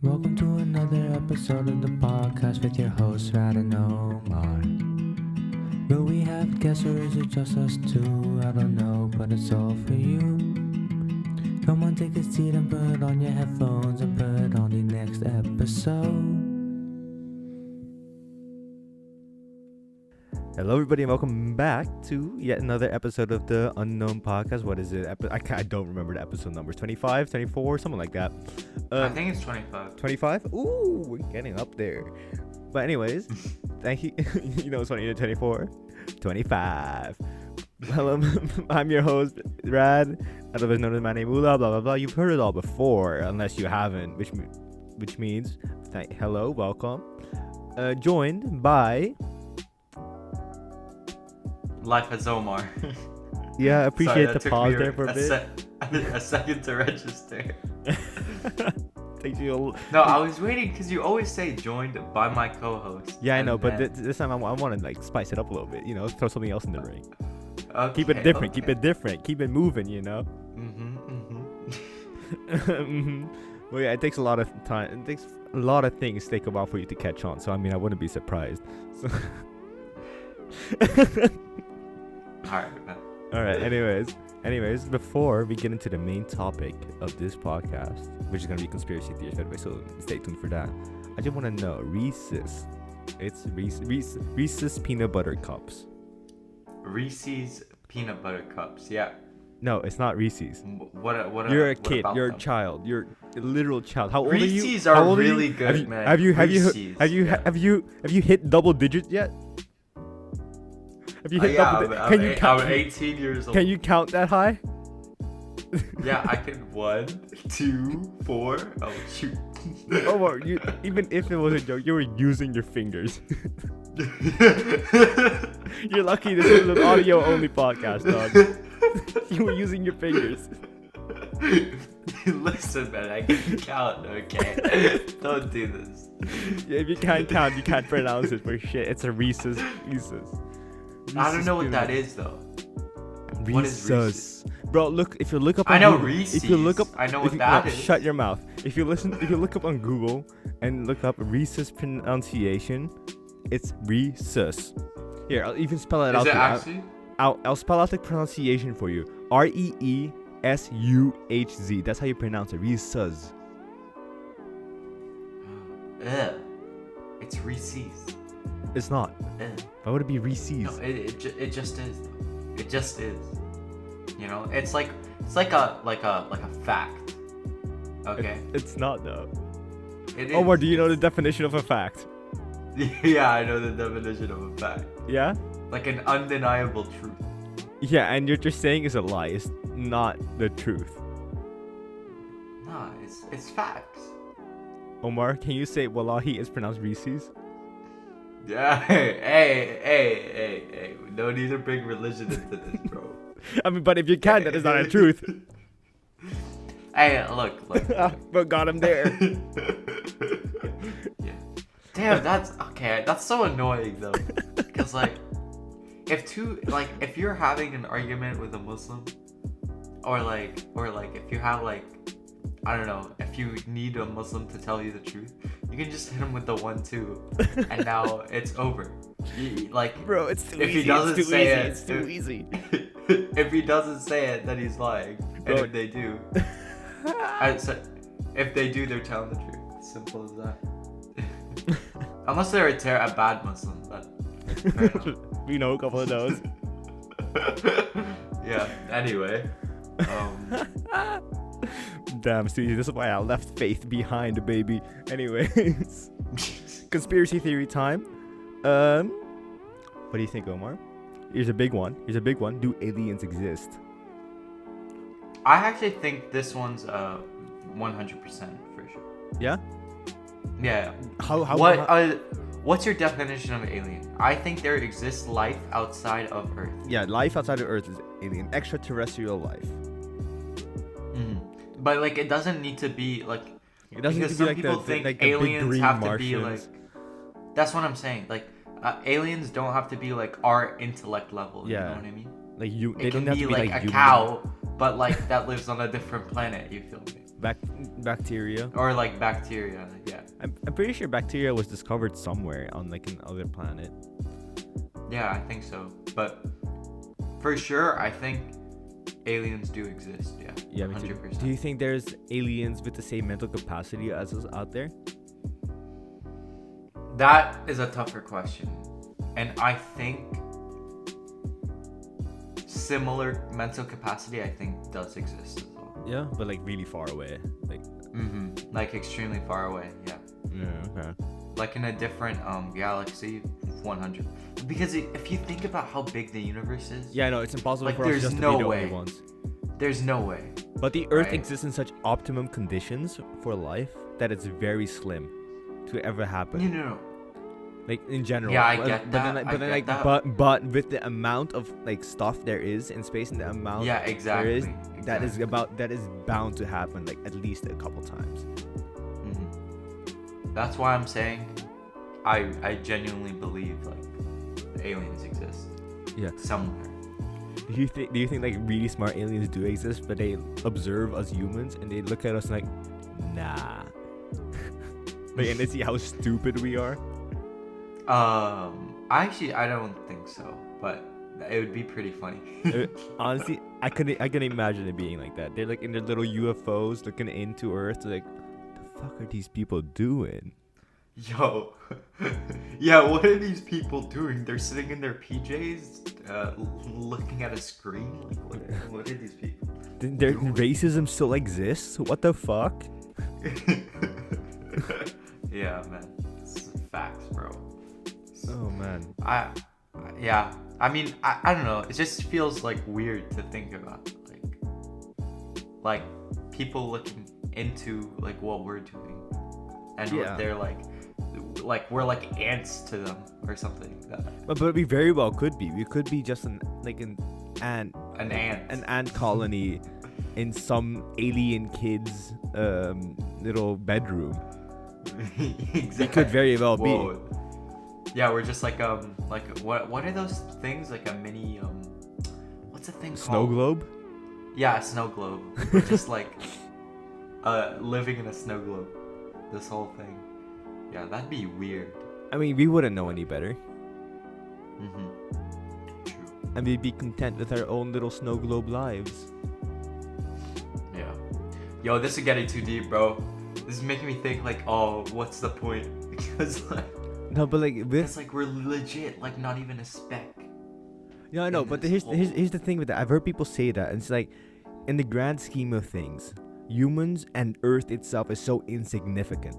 Welcome to another episode of the podcast with your hosts, Rad and Omar. Will we have guests or is it just us two? I don't know, but it's all for you. Come on, take a seat and put on your headphones and put on the next episode. Hello, everybody, and welcome back to yet another episode of the Unknown Podcast. What is it? I don't remember the episode numbers. 25, 24, something like that. I think it's 25. 25? Ooh, we're getting up there. But anyways, thank you. You know it's funny, 24? 25. Hello, I'm your host, Rad, otherwise known as my name, blah, blah, blah, blah. You've heard it all before, unless you haven't, which means, hello, welcome. Joined by... LifeAsOmar. Yeah, I appreciate Sorry, the pause there for a bit. A second to register. Takes you No, I was waiting because you always say joined by my co-host. Yeah, I know, but this time I want to like spice it up a little bit, throw something else in the ring. Okay, Keep it different, okay. keep it different, keep it moving, Well, yeah, it takes a lot of time. It takes a lot of things to take a while for you to catch on. So I mean, I wouldn't be surprised. So Alright, man. All right. Anyways, before we get into the main topic of this podcast, which is gonna be conspiracy theories, by the way, so stay tuned for that. I just want to know Reese's. It's Reese's peanut butter cups. Reese's peanut butter cups. Yeah. No, it's not Reese's. What? You're a what kid. about You're a them? child. You're a literal child. How old are you? Reese's How are old really you? good, man. Have you Reese's, yeah. have you hit double digits yet? Have you hit double digits? Can you count? I'm 18 years old. Can you count that high? Yeah, I can. 1, 2, 4. Oh shoot. Oh, well, even if it was a joke, you were using your fingers. You're lucky this is an audio-only podcast, dog. You were using your fingers. Listen, man, I can count, okay? Don't do this. Yeah, if you can't count, you can't pronounce it for shit. It's a Reese's. I don't know what that is, though. Reese's. What is Reese's? Bro, look, if you look up I on know Google, Reese's. If you look up, I know what that is. Shut your mouth. If you look up on Google and look up Reese's pronunciation, it's Reese's. Here, I'll even spell it out. Is it actually? I'll spell out the pronunciation for you. Reesuhz. That's how you pronounce it. Reese's. Ugh. It's Reese's. It's not. Ugh. Why would it be Reese's? No, it just is. It just is. It's like a fact. Okay. It's not though. It is. Omar, do you know the definition of a fact? Yeah, I know the definition of a fact. Yeah? Like an undeniable truth. Yeah, and you're just saying it's a lie. It's not the truth. Nah, it's facts. Omar, can you say Wallahi is pronounced Reese's? Yeah, hey. We don't need to bring religion into this, bro. I mean, but if you can, that is not a truth. Hey, look. But got him there. Yeah. Damn, that's okay. That's so annoying though, because if you're having an argument with a Muslim, or if you have I don't know, if you need a Muslim to tell you the truth, you can just hit him with the 1-2, and now it's over. Bro, it's too if easy. he doesn't it's too say easy. it, It's too easy. If he doesn't say it, then he's lying. Bro. And if they do, if they do, they're telling the truth. Simple as that. Unless they're a bad Muslim, but fair enough. We know a couple of those. Yeah. Anyway. Damn, Stevie, this is why I left faith behind, baby. Anyways, conspiracy theory time. What do you think, Omar? Here's a big one. Do aliens exist? I actually think this one's 100% for sure. Yeah. Yeah. What's your definition of alien? I think there exists life outside of Earth. Yeah, life outside of Earth is alien, extraterrestrial life. Mm-hmm. But it doesn't need to be It doesn't need to be some people think the aliens big green have Martians. to be that's what I'm saying. Aliens don't have to be our intellect level. Yeah. You know what I mean? They It don't can have be to be a human. cow, but that lives on a different planet. You feel me? Bacteria. Or like bacteria. Yeah. I'm pretty sure bacteria was discovered somewhere on like another planet. Yeah, I think so. But for sure, I think aliens do exist. Yeah. Yeah, me too. 100%. Do you think there's aliens with the same mental capacity as us out there? That is a tougher question. And I think similar mental capacity, I think, does exist as well. Yeah, but like really far away. Like. Like extremely far away. Yeah. Yeah. Okay. Like in a different galaxy, 100. Because if you think about how big the universe is, Yeah, no, it's impossible Like, for us there's just no to be the way. only ones. there's no way. But the Earth Right. exists in such optimum conditions for life that it's very slim to ever happen. No. Like in general. Yeah, I But- get but that, Then, like, I but then, get like, that. but with the amount of like stuff there is in space and the amount Yeah, exactly. there is, that is bound to happen like at least a couple times. That's why I'm saying I genuinely believe like the aliens exist Yeah. somewhere. Do you think like really smart aliens do exist, but they observe us humans and they look at us like, nah. Like, and they see how stupid we are. I don't think so, but it would be pretty funny. Honestly, I can imagine it being like that. They're like in their little UFOs looking into Earth, like, the fuck are these people doing? Yo, yeah, what are these people doing? They're sitting in their PJs, looking at a screen. Like, what are these people? Their racism still exists? What the fuck? Yeah, man, it's facts, bro. Oh man. Yeah. I mean, I don't know. It just feels like weird to think about, like people looking into like what we're doing, and Yeah. what they're like we're like ants to them or something like that. But we very well could be. We could be just an ant An ant. an ant colony in some alien kid's little bedroom. Exactly. We could very well be. Whoa. Yeah, we're just like what are those things, like a mini what's the thing Snow called? globe? Yeah, a snow globe. We're just like living in a snow globe. This whole thing. Yeah, that'd be weird. I mean, we wouldn't know any better. True. And we'd be content with our own little snow globe lives. Yeah. Yo, this is getting too deep, bro. This is making me think like, oh, what's the point? Because like No, but like it's like we're legit like not even a speck. Yeah, I know, in but this here's the thing with that. I've heard people say that, and it's like, in the grand scheme of things, humans and Earth itself is so insignificant.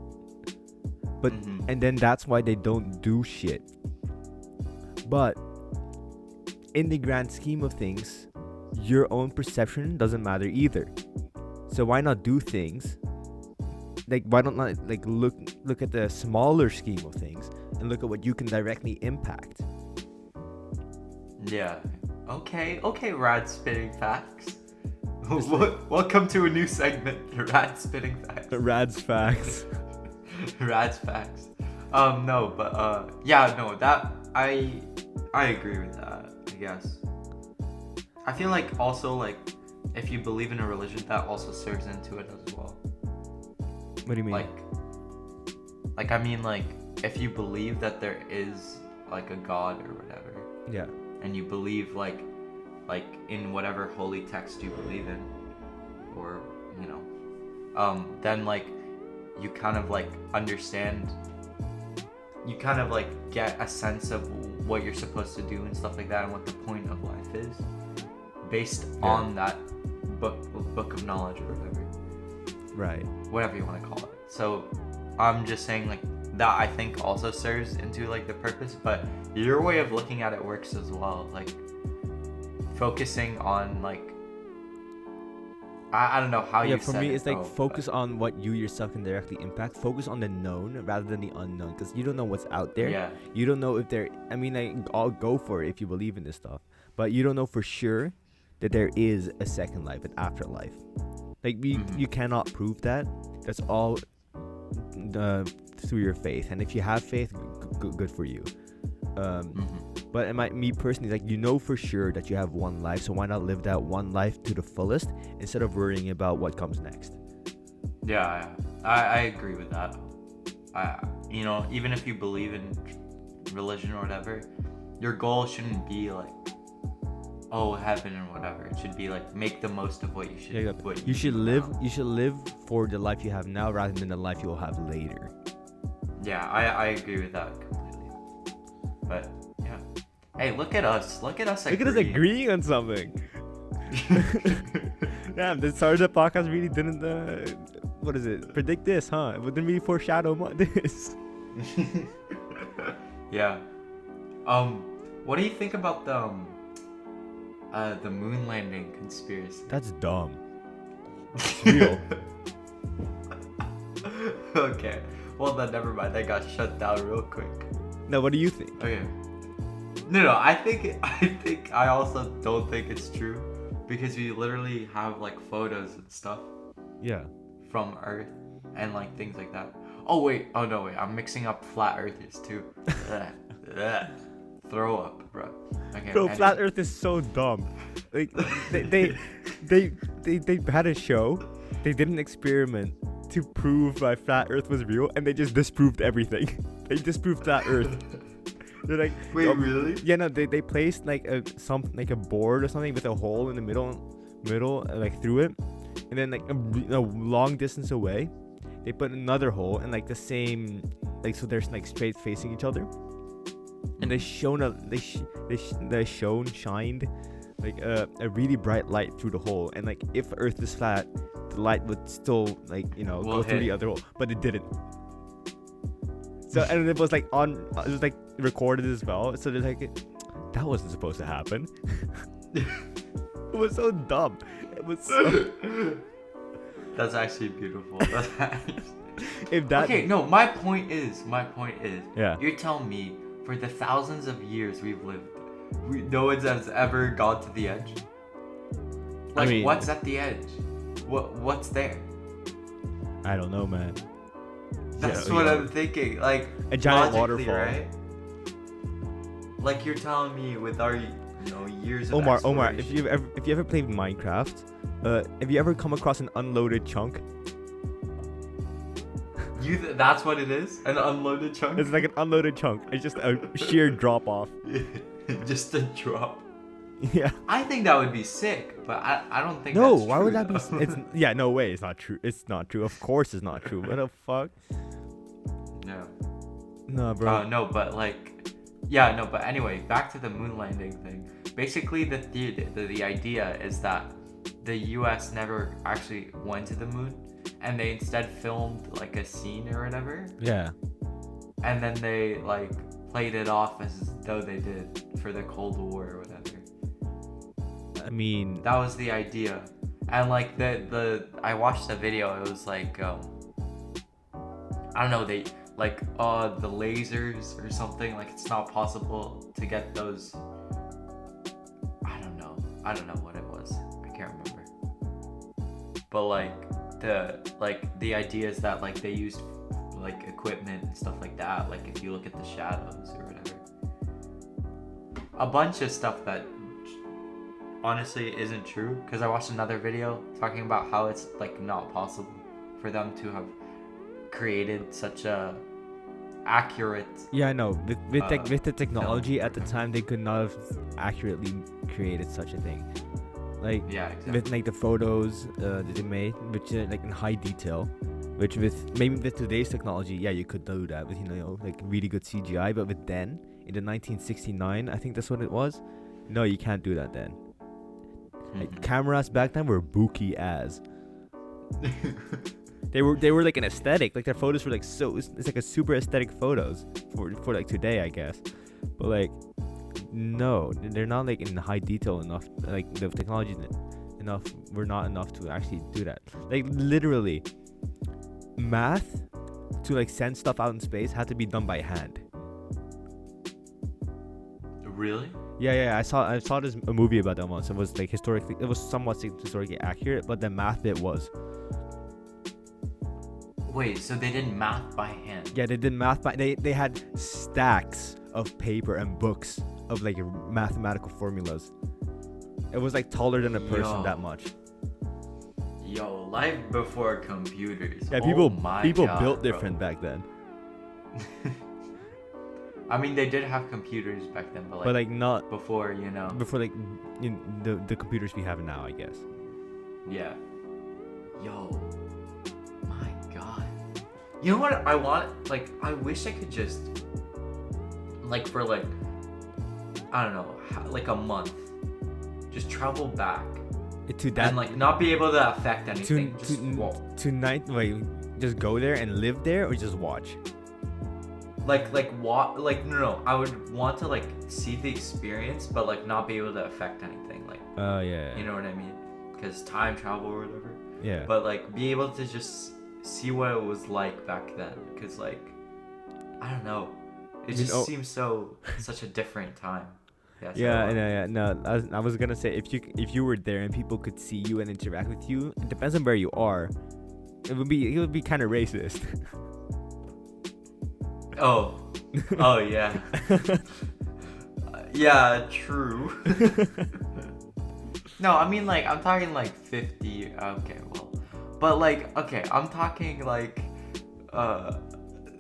But and then that's why they don't do shit. But in the grand scheme of things, your own perception doesn't matter either. So why not do things? Like, why don't like look at the smaller scheme of things and look at what you can directly impact? Yeah. Okay, Rad spitting facts. Welcome to a new segment, Rad spitting facts. Rad's facts. Rad's facts. No, but yeah, no, that I agree with that, I guess. I feel like also like if you believe in a religion, that also serves into it as well. What do you mean? Like I mean, like if you believe that there is like a God or whatever, yeah. and you believe like in whatever holy text you believe in, or you know, then like you kind of like understand, you kind of like get a sense of what you're supposed to do and stuff like that, and what the point of life is based on that book of knowledge or whatever. Right. Whatever you want to call it. So I'm just saying like that I think also serves into like the purpose, but your way of looking at it works as well. Like focusing on like I don't know how you for said me it, it's like bro, focus on what you yourself can directly impact. Focus on the known rather than the unknown, because you don't know what's out there. Yeah. You don't know if there, I mean, like, I'll go for it if you believe in this stuff, but you don't know for sure that there is a second life, an afterlife. Like you cannot prove that. That's all through your faith, and if you have faith, good for you. But me personally, like, you know for sure that you have one life, so why not live that one life to the fullest instead of worrying about what comes next? Yeah, I agree with that. You know, even if you believe in religion or whatever, your goal shouldn't be like, oh, heaven or whatever. It should be like, make the most of what you should. Yeah, What you should do live. now. You should live for the life you have now, rather than the life you will have later. Yeah, I agree with that completely. But yeah, hey, look at us. Look at us. Look at us agreeing on something. Damn, the start of the podcast really didn't. What is it? Predict this, huh? It didn't really foreshadow this. Yeah. What do you think about the moon landing conspiracy? That's dumb. It's real. Okay. Well then, never mind. That got shut down real quick. Now, what do you think? Okay. No. I also don't think it's true, because we literally have like photos and stuff Yeah. from Earth and like things like that. Oh wait. Oh no wait. I'm mixing up flat earthers too. Ugh. Throw up, bro. Okay. Bro, anyway. flat Earth is so dumb. Like they had a show. They did an experiment to prove why flat Earth was real, and they just disproved everything. They disproved flat Earth. They're like, Wait, oh, really? Yeah, no. They placed like a board or something with a hole in the middle, like through it, and then like a long distance away, they put another hole and like the same, like so there's like straight facing each other. And shined like a really bright light through the hole, and like if Earth is flat, the light would still like go through the other hole, but it didn't. So and it was like it was like recorded as well. So they're like, that wasn't supposed to happen. It was so dumb. It was so. That's actually beautiful. Okay, no. My point is. Yeah. You're telling me, for the thousands of years we've lived, no one has ever gone to the edge? Like, I mean, what's at the edge? What's there? I don't know, man. That's Yeah, what yeah. I'm thinking. Like, A giant logically, waterfall. right? Like, you're telling me with our years of Omar, exploration. if you ever played Minecraft, have you ever come across an unloaded chunk? That's what it is? An unloaded chunk? It's like an unloaded chunk. It's just a sheer drop off. Just a drop. Yeah. I think that would be sick, but I don't think No, that's why true, would that be? though. It's yeah, no way. It's not true. It's not true. Of course, it's not true. What the fuck? No. No, bro. No, but like, yeah, no, but anyway, back to the moon landing thing. Basically, the idea is that the U.S. never actually went to the moon, and they instead filmed like a scene or whatever, Yeah. and then they like played it off as though they did for the Cold War or whatever. I mean, That was the idea, and like the I watched the video. It was like I don't know, they like the lasers or something. Like, it's not possible to get those. I don't know what it was. I can't remember. But like the idea is that like they used like equipment and stuff like that. Like, if you look at the shadows or whatever, a bunch of stuff that honestly isn't true, because I watched another video talking about how it's like not possible for them to have created such a accurate. yeah, I know. With the technology at the time, they could not have accurately created such a thing. Like, Yeah, exactly. with like the photos that they made, which are like in high detail, which with today's technology, yeah, you could do that with like really good CGI. But with then, in the 1969, I think that's what it was. No, you can't do that then. Like, cameras back then were booky as. They were like an aesthetic. Like, their photos were like it's like a super aesthetic photos for like today, I guess. But like, no, they're not like in high detail enough. Like, the technology enough. We're not enough to actually do that. Like, literally, math to like send stuff out in space had to be done by hand. Really? Yeah. I saw a movie about that once. It was like it was somewhat historically accurate, but the math bit was. Wait, so they did math by hand? Yeah, they did math, but they had stacks of paper and books of like mathematical formulas. It was like taller than a person, Yo. that much. Yo, life before computers. Yeah, Oh my people God, built bro. different back then. I mean, they did have computers back then, But like not before, you know. before like the computers we have now, I guess. Yeah. Yo. My God. You know what I want? Like, I wish I could just, like, for like, I don't know, like a month, just travel back To that and like not be able to affect anything. Just walk. just go there and live there, or just watch. No. I would want to like see the experience, but like not be able to affect anything. Like, Oh yeah. you know what I mean? Because time travel or whatever. Yeah. But like be able to just see what it was like back then. Because like, I don't know. It just seems such a different time. Yeah. No, I was gonna say if you were there and people could see you and interact with you, it depends on where you are. It would be kind of racist. Oh yeah. Yeah, true. No, I mean like I'm talking like 50. Okay, well, but like okay, I'm talking like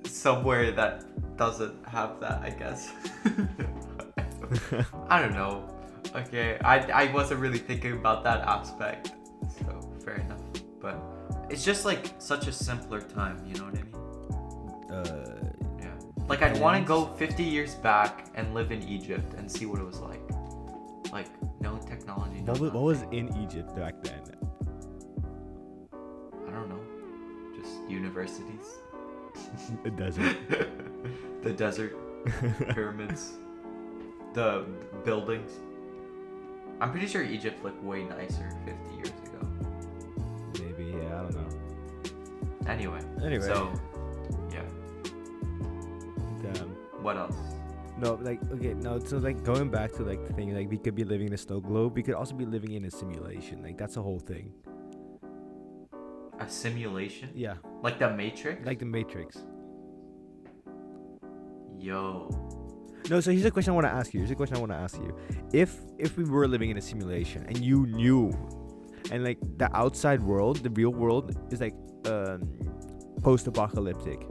somewhere that doesn't have that, I guess. I don't know. Okay, I wasn't really thinking about that aspect, so fair enough. But it's just like such a simpler time, you know what I mean? Yeah. Like I'd want to go 50 years back and live in Egypt and see what it was like. Like no technology. No What was nothing. in Egypt back then? I don't know. Just universities. The desert. The desert. Pyramids. The buildings. I'm pretty sure Egypt looked way nicer 50 years ago. Maybe, yeah, I don't know. Anyway. So, yeah. Damn. What else? No, like okay, no. So like going back to like the thing, like we could be living in a snow globe. We could also be living in a simulation. Like that's the whole thing. A simulation? Yeah. Like the Matrix? Like the Matrix. Yo. No, so here's a question I want to ask you. If we were living in a simulation and you knew, and like the outside world, the real world is like post-apocalyptic,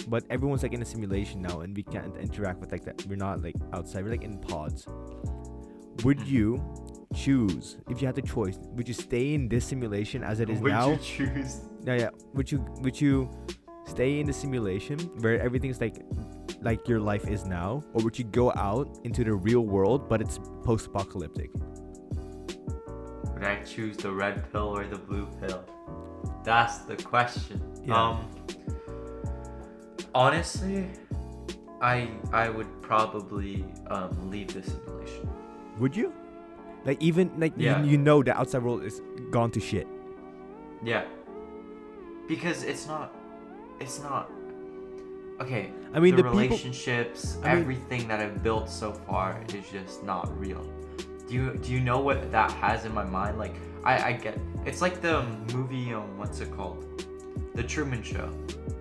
but everyone's like in a simulation now and we can't interact with like that. We're not like outside. We're like in pods. Would you choose, if you had the choice, would you stay in this simulation as it is now? Would you choose? Yeah. Would you stay in the simulation where everything's like your life is now, or would you go out into the real world but it's post-apocalyptic? Would I choose the red pill or the blue pill? That's the question. Yeah. Honestly, I would probably leave the simulation. Would you? Like even like Yeah. you know the outside world is gone to shit. Yeah. Because it's not okay. I mean the the people. relationships, everything that I've built so far is just not real. Do you know what that has in my mind? Like I get it's like the movie what's it called? The Truman Show.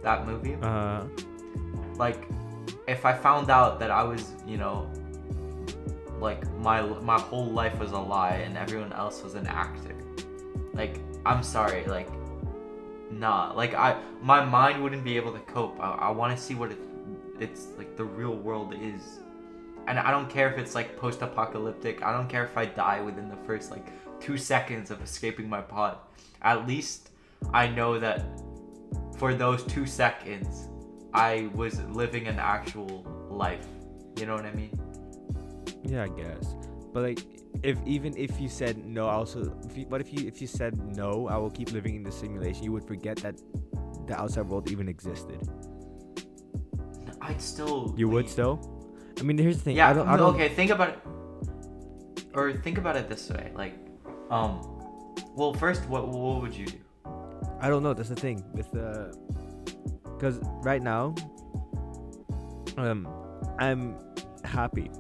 That movie. Like if I found out that I was, you know, like my whole life was a lie and everyone else was an actor. Like I'm sorry, like nah, like my mind wouldn't be able to cope. I want to see what it's like the real world is. And I don't care if it's like post-apocalyptic. I don't care if I die within the first like 2 seconds of escaping my pod. At least I know that for those 2 seconds I was living an actual life. You know what I mean? Yeah, I guess. But like if you said no, if you said no, I will keep living in the simulation, you would forget that the outside world even existed. I'd still. You would still? I mean, here's the thing. Yeah. I don't. Okay. Think about it this way. Like, well, first, what would you do? I don't know. That's the thing with because right now, I'm happy.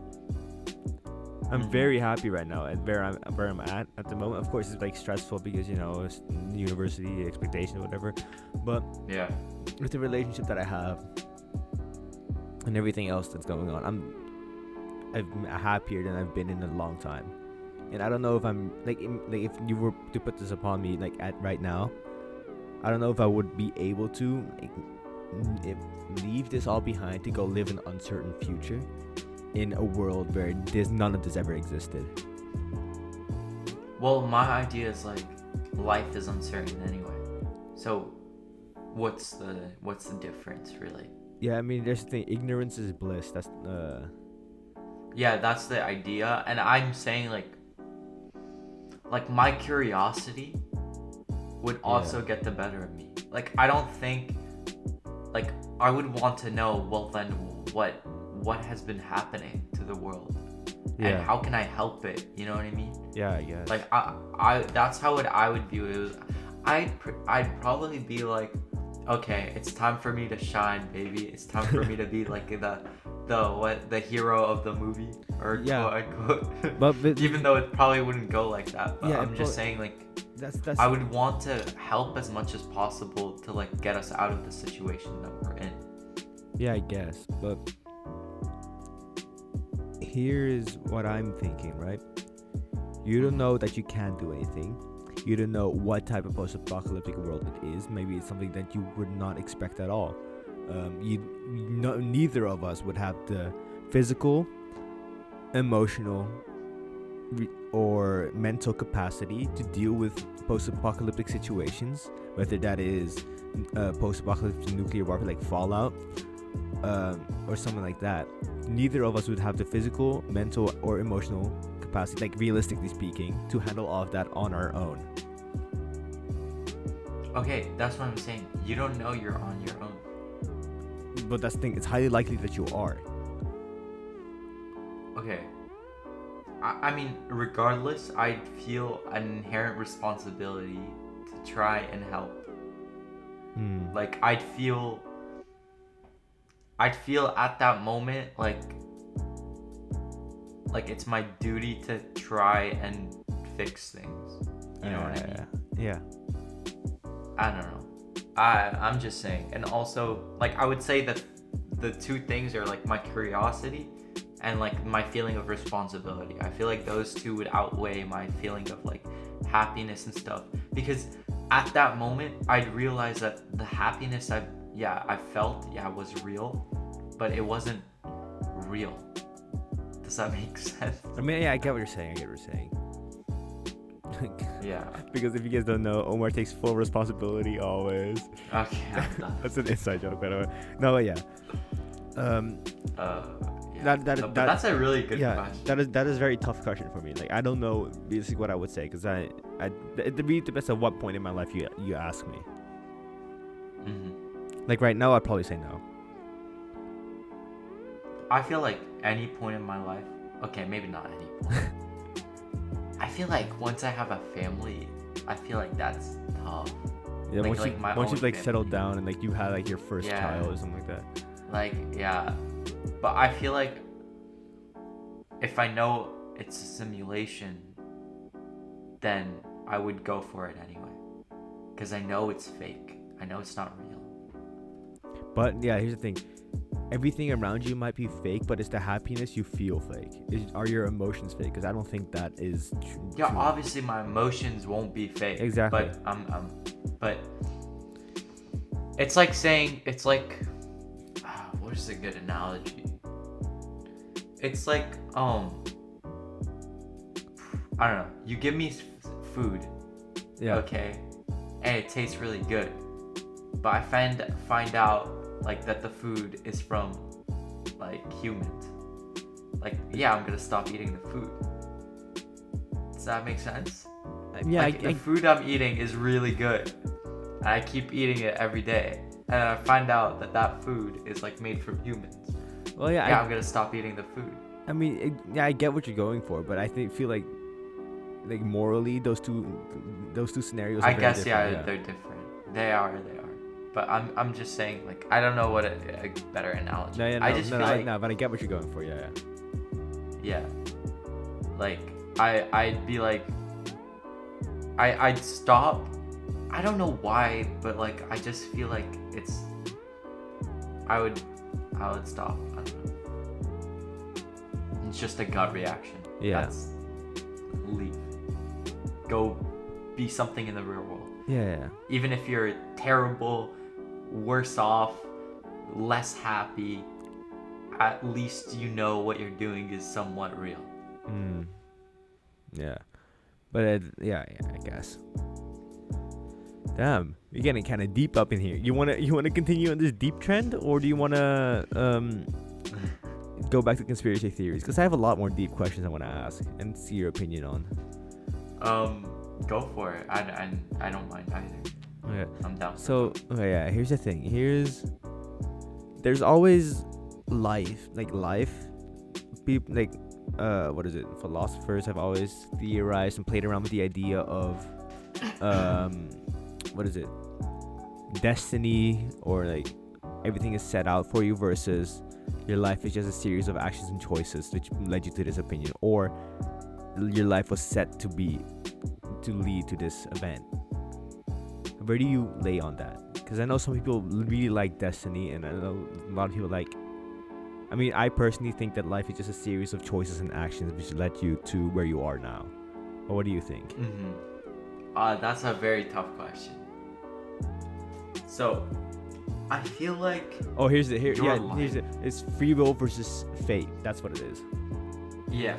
I'm very happy right now at where I'm at the moment. Of course, it's like stressful because you know it's university expectation, whatever. But yeah, with the relationship that I have and everything else that's going on, I'm happier than I've been in a long time. and I don't know if I'm like if you were to put this upon me like at right now, I don't know if I would be able to leave this all behind to go live an uncertain future in a world where none of this ever existed. Well, my idea is like life is uncertain anyway. So what's the difference really? Yeah, I mean, there's the thing. Ignorance is bliss. That's Yeah, that's the idea, and I'm saying like my curiosity would also get the better of me. Like I don't think like I would want to know, well then what has been happening to the world and how can I help it, you know what I mean? Yeah, I guess. Like I that's how I would view it. It was I'd probably be like, okay, it's time for me to shine, baby. It's time for me to be like the hero of the movie, or quote unquote. But even though it probably wouldn't go like that, but I'm just saying like that's I would want to help as much as possible to like get us out of the situation that we're in. Yeah, I guess. But here's what I'm thinking, right? You don't know that you can't do anything. You don't know what type of post-apocalyptic world it is. Maybe it's something that you would not expect at all. Neither of us would have the physical, emotional, or mental capacity to deal with post-apocalyptic situations, whether that is post-apocalyptic nuclear warfare like Fallout, or something like that. Neither of us would have the physical, mental, or emotional capacity, like realistically speaking, to handle all of that on our own. Okay, that's what I'm saying. You don't know you're on your own. But that's the thing, it's highly likely that you are. Okay. I mean, regardless, I feel an inherent responsibility to try and help. Like, I'd feel at that moment like it's my duty to try and fix things. You know what I mean? Yeah. I don't know. I'm just saying. And also, like, I would say that the two things are like my curiosity and like my feeling of responsibility. I feel like those two would outweigh my feeling of like happiness and stuff, because at that moment I'd realize that the happiness I felt was real, but it wasn't real. Does that make sense? I mean, yeah, I get what you're saying. Yeah. Because if you guys don't know, Omar takes full responsibility always. Okay, I'm done. That's an inside joke, by the way. No, but yeah. But that's a really good question. That is a very tough question for me. Like, I don't know basically what I would say, because it really depends on what point in my life you ask me. Mm-hmm. Like right now, I'd probably say no. I feel like any point in my life. Okay, maybe not any point. I feel like once I have a family, I feel like that's tough. Yeah, once you like family. settled down and like you had like your first child or something like that. Like, yeah. But I feel like if I know it's a simulation, then I would go for it anyway. Because I know it's fake. I know it's not real. But yeah, here's the thing. Everything around you might be fake, but it's the happiness you feel fake. Are your emotions fake? Because I don't think that is true. Yeah, obviously my emotions won't be fake. Exactly. But it's like saying, what is a good analogy? It's like, I don't know. You give me food, okay, and it tastes really good, but I find out like that the food is from like humans. Like, yeah, I'm gonna stop eating the food. Does that make sense? Yeah, like, the food I'm eating is really good, and I keep eating it every day, and I find out that food is like made from humans. Well, yeah, I'm gonna stop eating the food. I mean, I get what you're going for, but I feel like morally, those two scenarios. I guess they're different. They are. But I'm just saying, like, I don't know what a better analogy. But I get what you're going for. Yeah. Yeah. Like, I'd be like, I'd stop. I don't know why, but like, I just feel like I would stop. I don't know. It's just a gut reaction. Yeah. leave. Go be something in the real world. Yeah. Even if you're terrible, worse off, less happy, at least you know what you're doing is somewhat real. Yeah. But yeah, I guess. Damn, you're getting kind of deep up in here. You wanna continue on this deep trend, or do you wanna go back to conspiracy theories? Because I have a lot more deep questions I want to ask and see your opinion on. Go for it. I don't mind either. Okay. I'm down. So yeah, here's the thing. There's always life. People what is it? Philosophers have always theorized and played around with the idea of what is it? Destiny, or like everything is set out for you versus your life is just a series of actions and choices which led you to this opinion, or your life was set to lead to this event. Where do you lay on that? Because I know some people really like destiny, and I know a lot of people I personally think that life is just a series of choices and actions which led you to where you are now. But what do you think? That's a very tough question. So, I feel like it's free will versus fate. That's what it is. Yeah.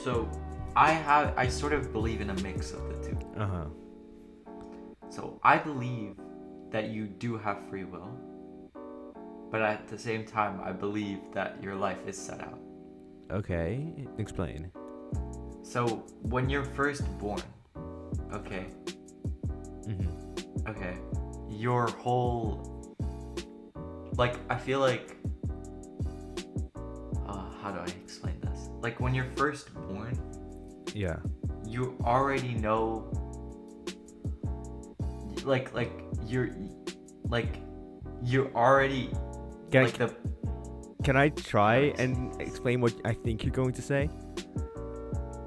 So, I sort of believe in a mix of the two. So, I believe that you do have free will, but at the same time, I believe that your life is set out. Okay, explain. So, when you're first born, okay, your whole, I feel like, how do I explain this? Like, when you're first born, yeah, you already know, you're already, Can I try and explain what I think you're going to say?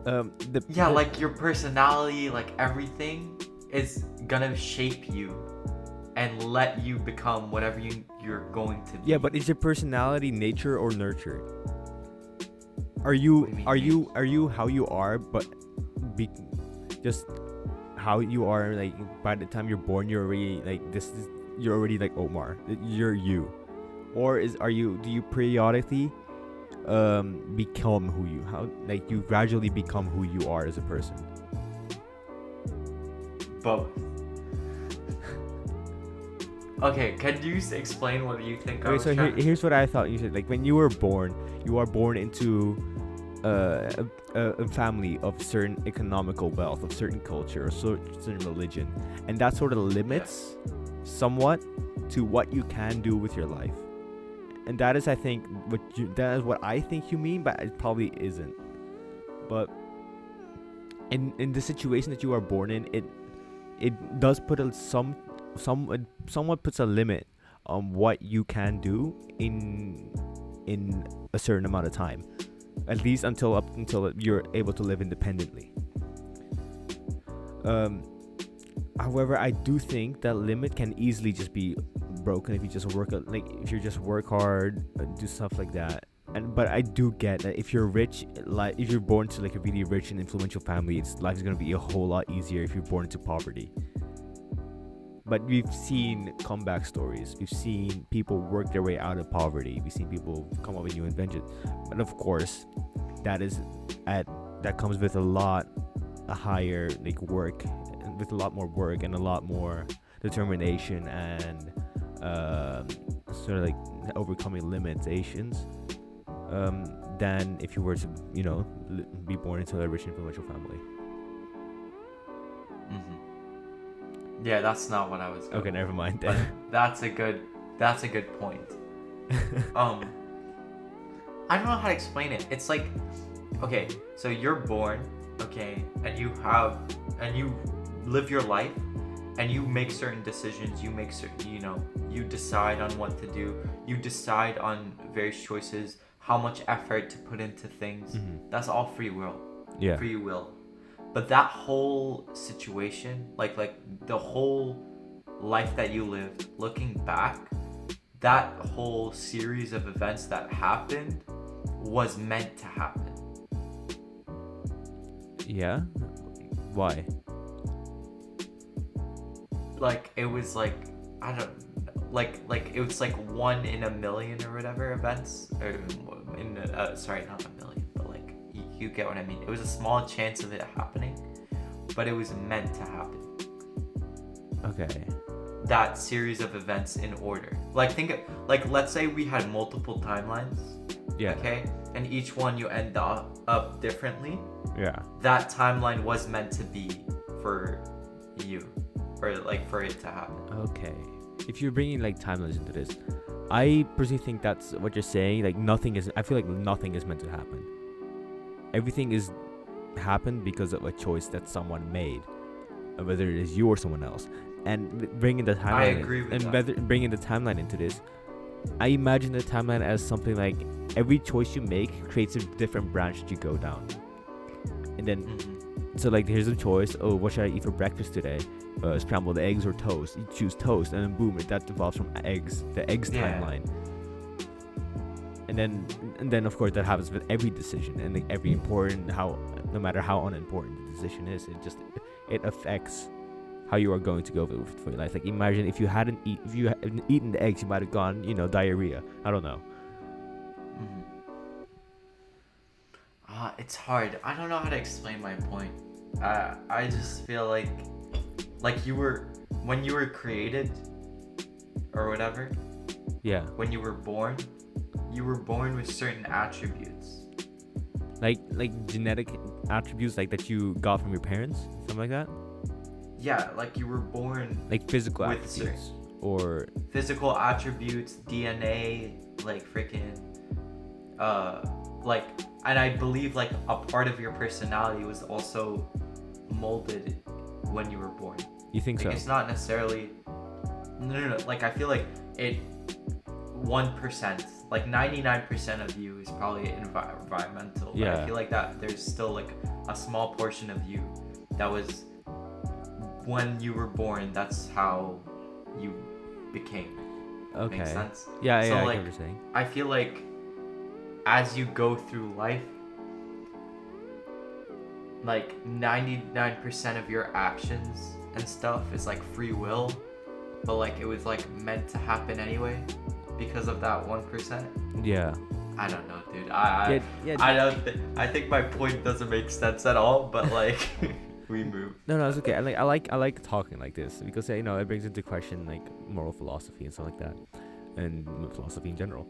Your personality, everything is gonna shape you and let you become whatever you're going to be. Yeah, but is your personality nature or nurtured? Are you how you are, but just how you are, by the time you're born you're already you're already like Omar, you're you? Or do you periodically become you gradually become who you are as a person? Both. Okay, can you explain what you think? Here's what I thought you said. When you are born into a family of certain economical wealth, of certain culture, or certain religion, and that sort of limits somewhat to what you can do with your life. And that is, I think, what I think you mean, but it probably isn't. But in the situation that you are born in, it does put somewhat puts a limit on what you can do in a certain amount of time, at least until you're able to live independently. However, I do think that limit can easily just be broken if you just work hard, do stuff like that. But I do get that if you're rich, if you're born to a really rich and influential family, life is gonna be a whole lot easier if you're born into poverty. But we've seen comeback stories. We've seen people work their way out of poverty. We've seen people come up with new inventions. But of course, that comes with a higher work, with a lot more work and a lot more determination and overcoming limitations than if you were to be born into a rich influential family. Yeah, that's not what I was going. Okay, never mind But then. that's a good point. I don't know how to explain it. It's okay, so you're born, okay, and you live your life, and you make certain decisions. You make you decide on what to do. You decide on various choices, how much effort to put into things. That's all free will. Yeah. Free will. But that whole situation, the whole life that you lived, looking back, that whole series of events that happened was meant to happen. Yeah. Why? Like it was like I don't like it was like 1 in a million or whatever events or in sorry, not a million, but like you get what I mean. It was a small chance of it happening, but it was meant to happen. Okay. That series of events in order. Like like let's say we had multiple timelines. Yeah. Okay, and each one you end up differently. Yeah. That timeline was meant to be for you, for it to happen. Okay. If you're bringing like timelines into this, I personally think that's what you're saying. Like I feel like nothing is meant to happen. Everything is happened because of a choice that someone made, whether it is you or someone else. And bringing the timeline, I agree with that. Bringing the timeline into this, I imagine the timeline as something like every choice you make creates a different branch that you go down. And then, so like here's a choice. Oh, what should I eat for breakfast today? Scrambled eggs or toast? You choose toast, and then boom, that devolves from eggs. The eggs timeline. And then of course that happens with every decision and like, every important no matter how unimportant the decision is, it affects how you are going to go for your life. Like imagine if you hadn't eaten the eggs, you might have gone, diarrhea. I don't know. It's hard. I don't know how to explain my point. I just feel like when you were created or whatever. Yeah. When you were born with certain attributes. Like genetic attributes like that you got from your parents, something like that. Yeah, like you were born like physical with attributes or physical attributes, DNA, like freaking like, and I believe like a part of your personality was also molded when you were born. You think like, so? It's not necessarily no. Like I feel like it 1%, like 99% of you is probably environmental. Yeah. But I feel like that there's still like a small portion of you that was when you were born. That's how you became. Okay. Makes sense? Yeah, so yeah. like, I get what you're saying. I feel like as you go through life, like 99% of your actions and stuff is like free will, but like it was like meant to happen anyway because of that 1%. Yeah. I don't know, dude. I think my point doesn't make sense at all, but like we move. No, it's okay. I like talking like this because it brings into question like moral philosophy and stuff like that, and philosophy in general.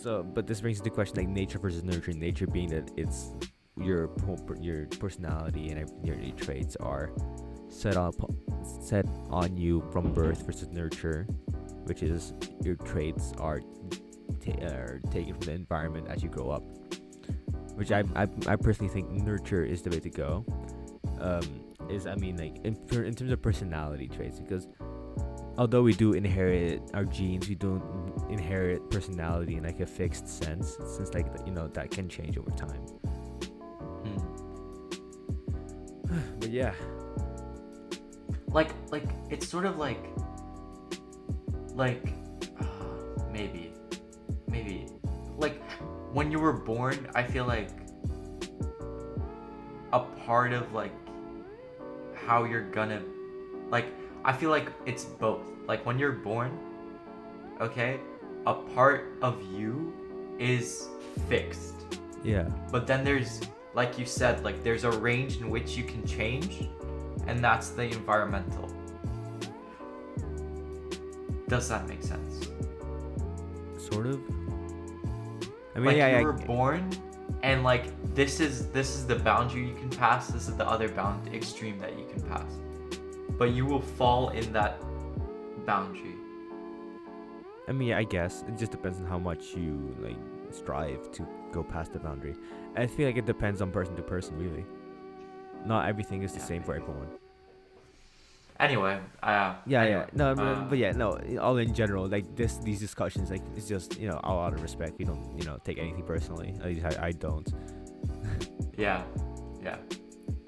But this brings into question like nature versus nurture. Nature being that it's your personality and your traits are set on you from birth, versus nurture, which is your traits are taken from the environment as you grow up. Which I personally think nurture is the way to go. In terms of personality traits, because although we do inherit our genes, we don't inherit personality in like a fixed sense, since like that can change over time. But yeah, like it's sort of like maybe like when you were born, I feel like a part of like how you're gonna, like, I feel like it's both. Like when you're born, okay, a part of you is fixed. Yeah. But then there's, like you said, like there's a range in which you can change, and that's the environmental. Does that make sense? Sort of. I mean, like yeah, you were born, and like this is the boundary you can pass. This is the other extreme that you can pass. But you will fall in that boundary. I mean, I guess it just depends on how much you like strive to go past the boundary. I feel like it depends on person to person, really. Not everything is the same for everyone. Anyway, all in general, like these discussions, like it's just all out of respect. We don't take anything personally. At least I don't. yeah.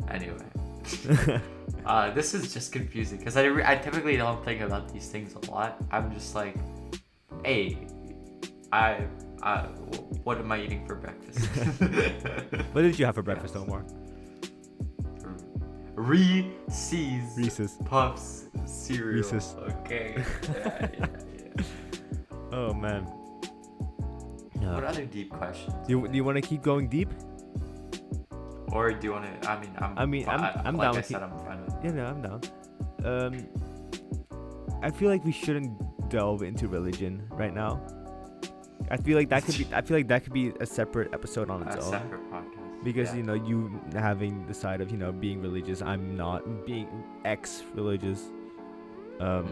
Anyway, this is just confusing because I typically don't think about these things a lot. I'm just like, hey, what am I eating for breakfast? What did you have for breakfast, Omar? Reese's Puffs cereal. Reese's. Okay. Yeah. Oh man. What other deep questions? Do you want to keep going deep? Or do you want to? I'm I'm like down I with said, I'm fine with it. Yeah, no, I'm down. I feel like we shouldn't delve into religion right now. I feel like that could be a separate episode on its A own. separate podcast. Because Yeah. you having the side of being religious, I'm not being ex-religious. Mhm.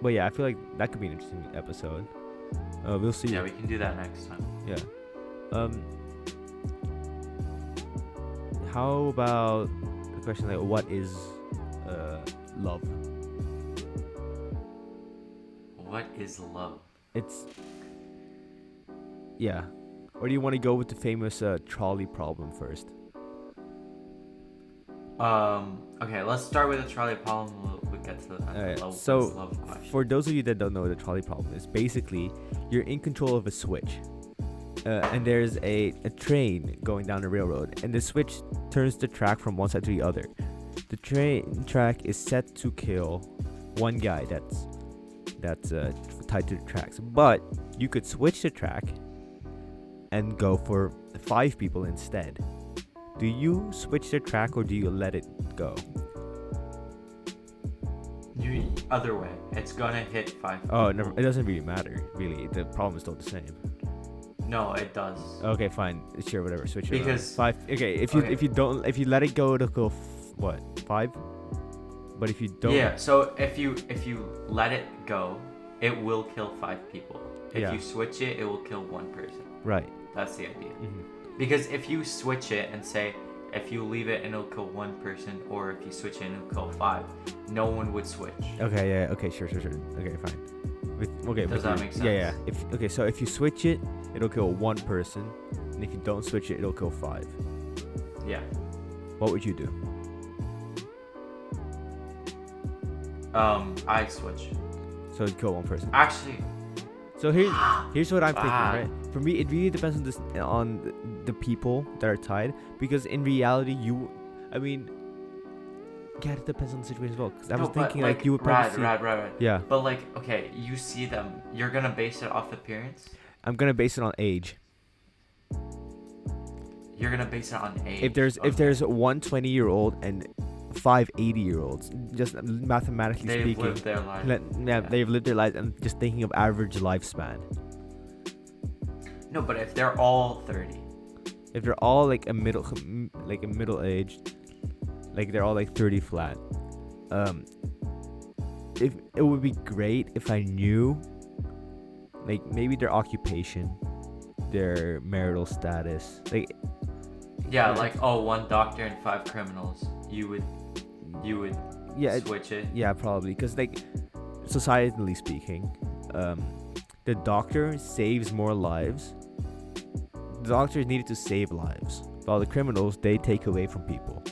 But yeah, I feel like that could be an interesting episode. We'll see. Yeah, we can do that next time. Yeah. How about the question like, what is love? What is love? It's yeah. Or do you want to go with the famous trolley problem first? Okay, let's start with the trolley problem. We'll get to that. Alright, Love, so love question. For those of you that don't know what the trolley problem is, basically you're in control of a switch. And there's a train going down the railroad, and the switch turns the track from one side to the other. The train track is set to kill one guy that's tied to the tracks, but you could switch the track and go for 5 people instead. Do you switch the track or do you let it go? You other way. It's gonna hit 5 people. Oh, never. It doesn't really matter. Really, the problem is still the same. No, it does. Okay, fine. Sure, whatever. Switch it. Because- 5. Okay, if you let it go, it'll go 5. But if you don't. Yeah. So if you let it go, it will kill 5 people. If Yeah. you switch it, it will kill 1 person. Right. That's the idea. Mm-hmm. Because if you switch it and say, if you leave it and it'll kill 1 person, or if you switch it and it'll kill 5, no one would switch. Okay. Yeah. Okay. Sure. Okay. Fine. Does that make sense? Yeah. So if you switch it, it'll kill 1 person, and if you don't switch it, it'll kill 5. Yeah. What would you do? I switch. So it'd kill 1 person. Actually, So here's what I'm thinking, Ah. right? For me, it really depends on the people that are tied, because in reality, it depends on the situation as well. Because I was thinking like you would probably see. Right. Yeah, But like, okay, you see them. You're gonna base it off appearance. I'm gonna base it on age. You're gonna base it on age. If there's 1 20-year-old and 5 80-year-olds, just mathematically they've speaking, lived their life. they've lived their lives, and just thinking of average lifespan. No, but if they're all 30. If they're all like a middle aged, like they're all like 30 flat, if it would be great if I knew like maybe their occupation, their marital status, like Yeah, like 1 doctor and 5 criminals. You would switch it. Yeah, probably, because like societally speaking, the doctor saves more lives. The doctors needed to save lives, while the criminals, they take away from people.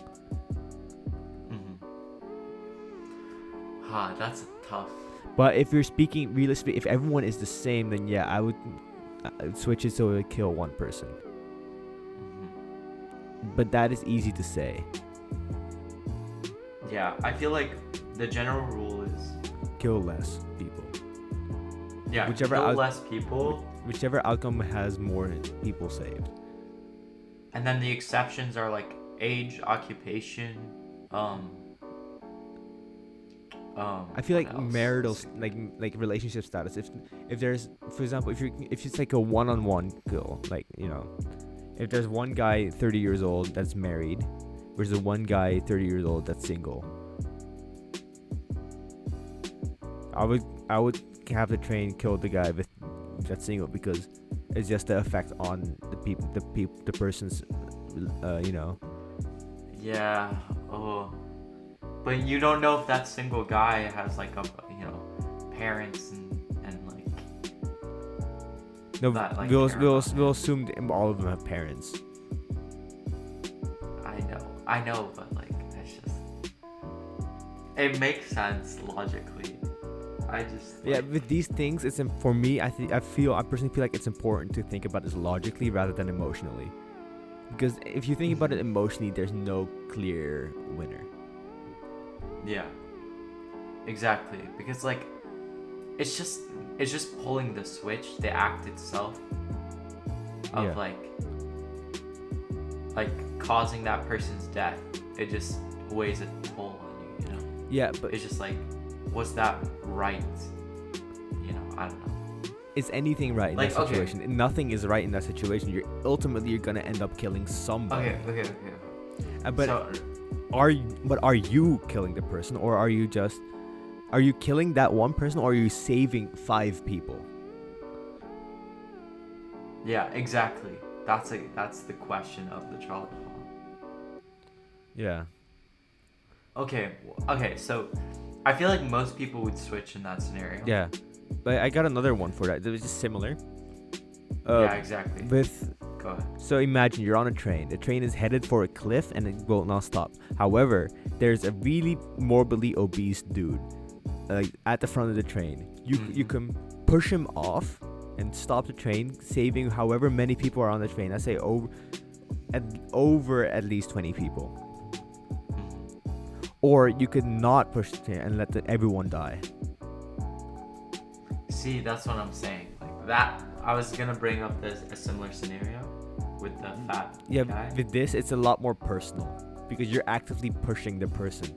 That's tough. But if you're speaking realistically, if everyone is the same, then yeah, I would switch it so it would kill 1 person. But that is easy to say. Yeah, I feel like the general rule is Kill less people. kill less people, Whichever outcome has more people saved. and then the exceptions are like age, occupation, I feel like what else? marital like relationship status. If there's, for example, if it's like a one-on-one kill, like if there's one guy 30 years old that's married versus one guy 30 years old that's single, I would have the train kill the guy that's single, because it's just the effect on the person's Yeah. But you don't know if that single guy has like parents and like. no, that, like, we'll care we'll about we'll him. assume all of them have parents. I know, but like it's just. It makes sense logically. Yeah, with these things, for me. I personally feel like it's important to think about this logically rather than emotionally, because if you think about it emotionally, there's no clear winner. Yeah. Exactly. Because like it's just pulling the switch, the act itself of Yeah. like causing that person's death. It just weighs a toll on you, you know? Yeah, but It's just like, was that right? You know, I don't know. is anything right in Like, that okay. situation? Nothing is right in that situation. You're gonna end up killing somebody. Okay. But So, are you killing the person, or are you killing that one person, or are you saving 5 people? yeah, exactly. That's the question of the trolley problem. Yeah. Okay, so I feel like most people would switch in that scenario. Yeah. But I got another one for that. That was just similar. Yeah, exactly. Go ahead. So imagine you're on a train. The train is headed for a cliff and it will not stop. However, there's a really morbidly obese dude at the front of the train. You can push him off and stop the train, saving however many people are on the train. I say over at least 20 people. Or you could not push the train and let everyone die. See, that's what I'm saying. Like that, I was gonna bring up a similar scenario with the fat guy. With this, it's a lot more personal because you're actively pushing the person.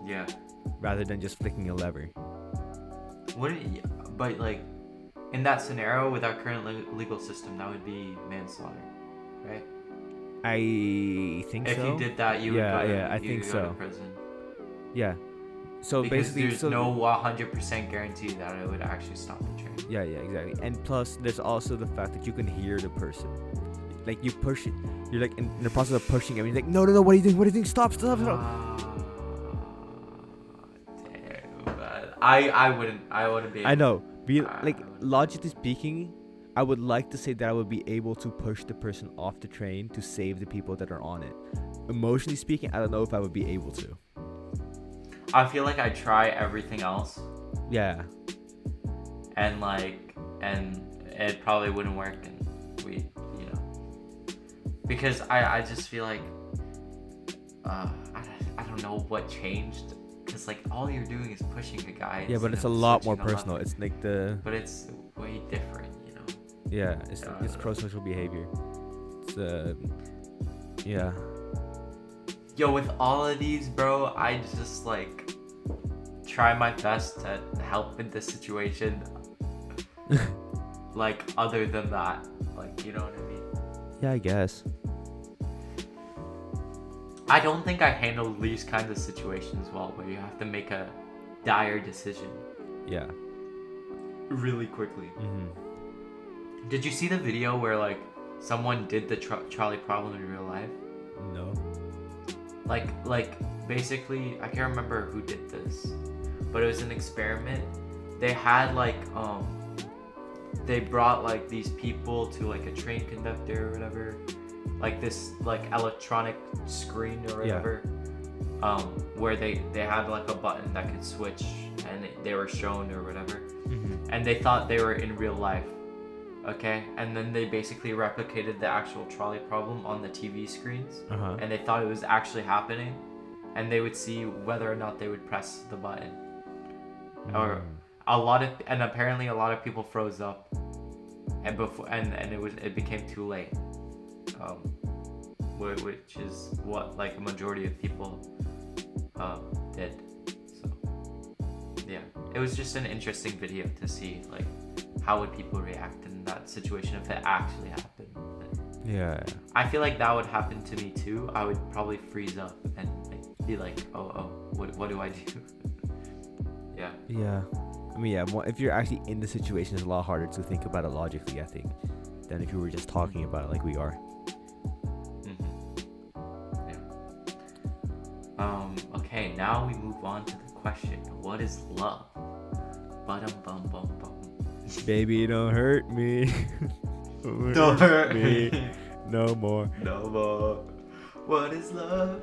Yeah. Rather than just flicking a lever. But like, in that scenario with our current legal system, that would be manslaughter, right? I think if so. If you did that, you would go to prison. Yeah. So because basically, there's no 100% guarantee that it would actually stop the train. Yeah, exactly. And plus, there's also the fact that you can hear the person. Like you push it, you're like in the process of pushing him. You're like, no, what are you doing? Stop. Damn, I wouldn't be. I know. Logically speaking, I would like to say that I would be able to push the person off the train to save the people that are on it. Emotionally speaking, I don't know if I would be able to. I feel like I try everything else. Yeah. And it probably wouldn't work, and because I just feel like I don't know what changed, because like all you're doing is pushing a guy. Yeah, but it's a lot more personal. It's like But it's way different, you know. Yeah, it's pro-social behavior. It's yeah. Yo, with all of these, bro, I just like try my best to help in this situation. Like, other than that, like, you know what I mean? Yeah, I guess. I don't think I handled these kinds of situations well, where you have to make a dire decision. Yeah. Really quickly. Mm-hmm. Did you see the video where like someone did the trolley problem in real life? No. Like basically, I can't remember who did this, but it was an experiment. They had they brought like these people to like a train conductor or whatever, like this like electronic screen or whatever. Yeah. Where they had like a button that could switch, and they were shown or whatever. Mm-hmm. And they thought they were in real life. Okay, and then they basically replicated the actual trolley problem on the TV screens, and they thought it was actually happening, and they would see whether or not they would press the button. Or and apparently a lot of people froze up, and it became too late, which is what like a majority of people did. So yeah, it was just an interesting video to see like how would people react in that situation if it actually happened. Yeah. I feel like that would happen to me too. I would probably freeze up and like, be like, oh, what do I do? Yeah. Yeah. I mean, yeah, if you're actually in the situation, it's a lot harder to think about it logically, I think, than if you were just talking about it like we are. Mm-hmm. Yeah. Okay, now we move on to the question. What is love? Bum. Baby, don't hurt me. Don't hurt me. No more. What is love?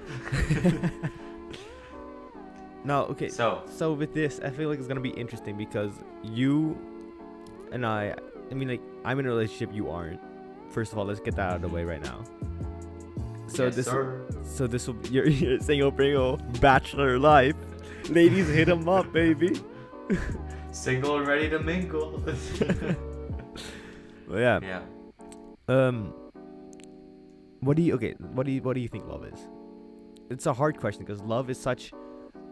No, okay. So with this, I feel like it's gonna be interesting because you and I mean, like, I'm in a relationship, you aren't. First of all, let's get that out of the way right now. So Yes, this sir. so this will you're single pringle bachelor life. Ladies, hit him up, baby. Single and ready to mingle. But yeah. Yeah. What do you think love is? It's a hard question because love is such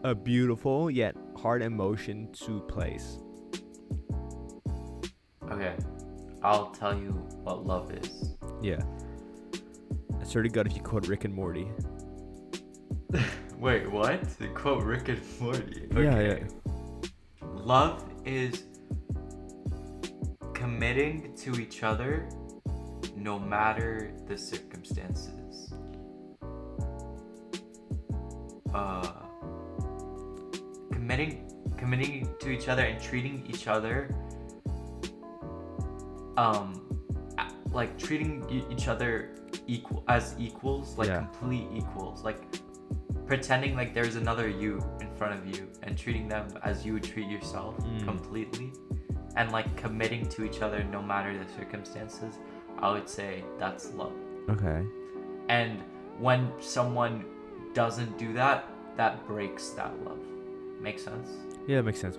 a beautiful yet hard emotion to place. Okay. I'll tell you what love is. Yeah. I swear to God if you quote Rick and Morty. Wait, what? They quote Rick and Morty. Yeah. Love is committing to each other no matter the circumstances. Committing to each other and treating each other like treating each other as equals, like complete equals, like pretending like there's another you in front of you and treating them as you would treat yourself completely, and like committing to each other no matter the circumstances. I would say that's love. Okay. And when someone doesn't do that, that breaks that love. Make sense? Yeah, makes sense.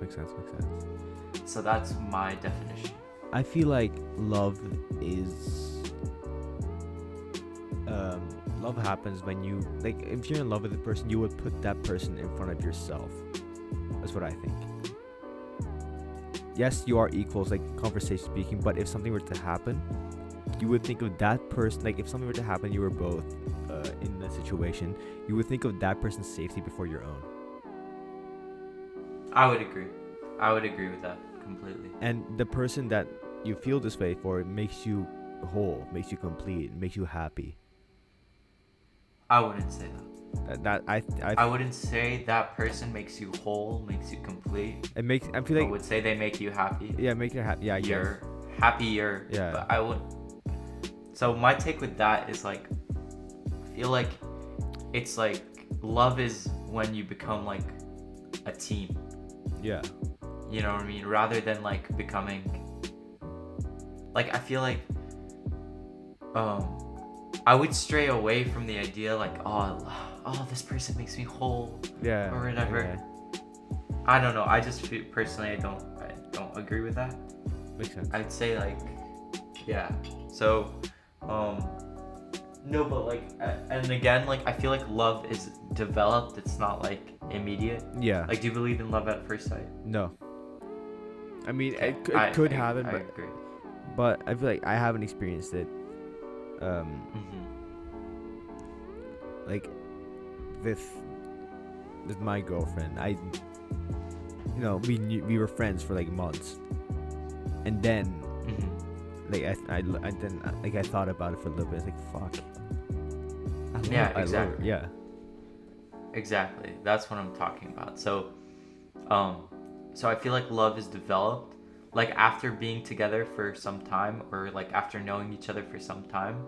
So that's my definition. I feel like love is love happens when you, like, if you're in love with a person, you would put that person in front of yourself. That's what I think. Yes, you are equals, like conversation speaking, but if something were to happen, you would think of that person, like if something were to happen, you were both in the situation, you would think of that person's safety before your own. I would agree with that completely. And the person that you feel this way for makes you whole, makes you complete, makes you happy. I wouldn't say that. I wouldn't say that person makes you whole, makes you complete. It makes, I feel like I would say they make you happy. Yeah, make you happy. Yeah, you're happier. Yeah. But I would. So my take with that is like, I feel like it's like love is when you become like a team. Yeah. You know what I mean? Rather than like becoming. Like I feel like, I would stray away from the idea like, oh, this person makes me whole. Yeah. Or whatever. Okay. I don't know. I just feel, personally, I don't agree with that. Makes sense. I'd say like, yeah. So, no, but like, and again, like I feel like love is developed. It's not like immediate. Yeah. Like, do you believe in love at first sight? No. I mean, Okay. it could happen, I but agree. but I feel like I haven't experienced it. Like with my girlfriend, we were friends for like months, and then like I thought about it for a little bit. It's like, fuck. Yeah, exactly. Yeah. Exactly. That's what I'm talking about. So I feel like love is developed like after being together for some time, or like after knowing each other for some time.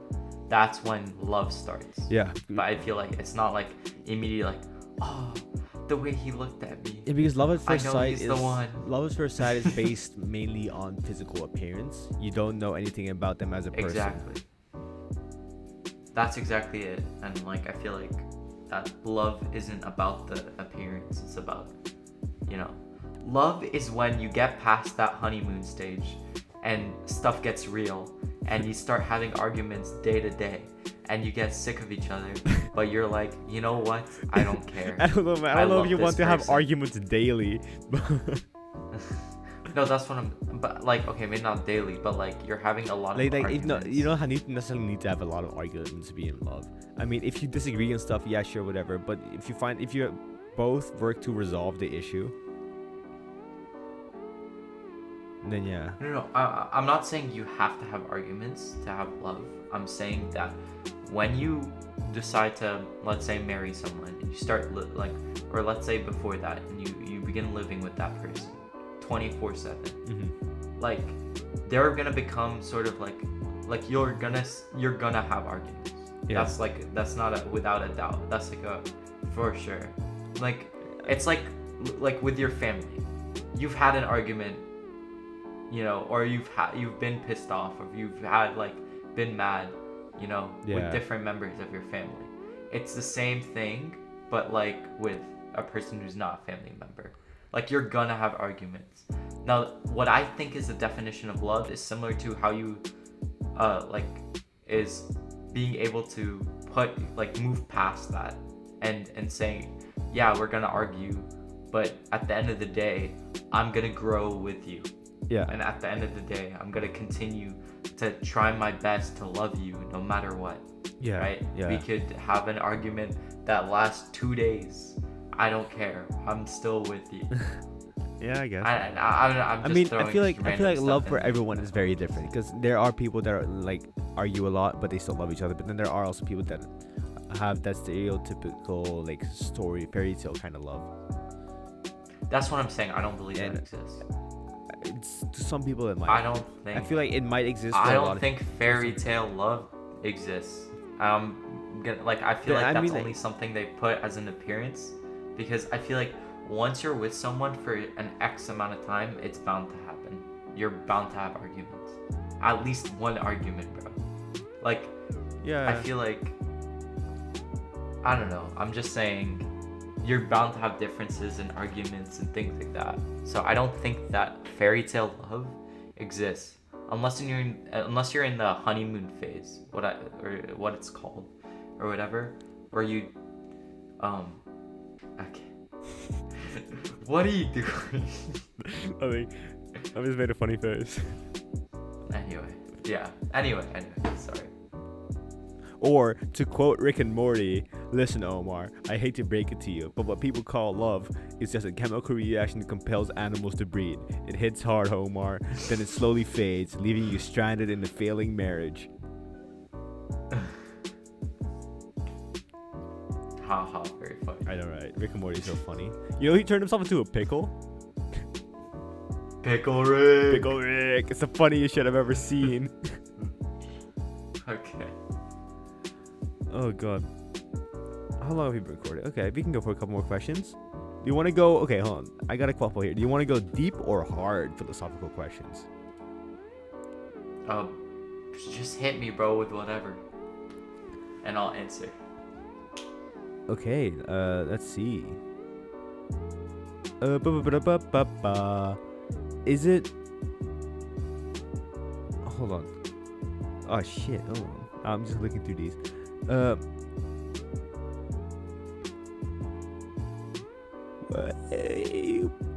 That's when love starts. Yeah. But I feel like it's not like immediately like, oh, the way he looked at me. Yeah, because love at first sight the one. Love at first sight is based mainly on physical appearance. You don't know anything about them as a person. Exactly. That's exactly it. And like I feel like that love isn't about the appearance. It's about, love is when you get past that honeymoon stage and stuff gets real and you start having arguments day to day and you get sick of each other, but you're like, you know what? I don't care. I don't know, man. I don't know if you want to have person. arguments daily. No, that's what but like, okay, maybe not daily, but like you're having a lot of arguments. You don't necessarily need to have a lot of arguments to be in love. I mean, if you disagree and stuff, yeah, sure, whatever. But if you both work to resolve the issue, then yeah. No. I'm not saying you have to have arguments to have love. I'm saying that when you decide to, let's say, marry someone, and you start or let's say before that, and you begin living with that person 24/7, like they're gonna become sort of like you're gonna have arguments. Yeah. That's not without a doubt. That's like a for sure. Like it's like with your family, you've had an argument, or you've been pissed off, or you've had been mad, with different members of your family. It's the same thing, but like with a person who's not a family member. Like, you're gonna have arguments. Now, what I think is the definition of love is similar to how you is being able to move past that and saying, yeah, we're gonna argue, but at the end of the day, I'm gonna grow with you. Yeah. And at the end of the day, I'm gonna continue to try my best to love you no matter what. Yeah. Right? Yeah. We could have an argument that lasts 2 days. I don't care. I'm still with you. Yeah, I guess. I'm just I feel like love for there. everyone is very different, because there are people that are like argue a lot but they still love each other, but then there are also people that have that stereotypical like fairy tale kind of love. That's what I'm saying. I don't believe that And- exists. It's to some people it might. I don't think. I feel like it might exist for I a lot don't of think fairy tale love exists. I feel But like I that's mean, only something they put as an appearance, because I feel like once you're with someone for an X amount of time, it's bound to happen. You're bound to have arguments. At least one argument, bro. Like, Yeah. I feel like, I don't know. I'm just saying, you're bound to have differences and arguments and things like that. So I don't think that fairy tale love exists unless you're in the honeymoon phase, what it's called, or whatever, where you, okay. What are you doing? I just made a funny face. Anyway, sorry. Or to quote Rick and Morty, listen, Omar, I hate to break it to you, but what people call love is just a chemical reaction that compels animals to breed. It hits hard, Omar, then it slowly fades, leaving you stranded in a failing marriage. Haha, very funny. I know, right? Rick and Morty is so funny. You know, he turned himself into a pickle? Pickle Rick. Pickle Rick. It's the funniest shit I've ever seen. Okay. Oh, God. How long have we been recording? Okay, we can go for a couple more questions. Do you want to go... Okay, hold on. I got a couple here. Do you want to go deep or hard philosophical questions? Just hit me, bro, with whatever, and I'll answer. Okay, let's see. Is it... Hold on. Oh, shit. Hold on. I'm just looking through these.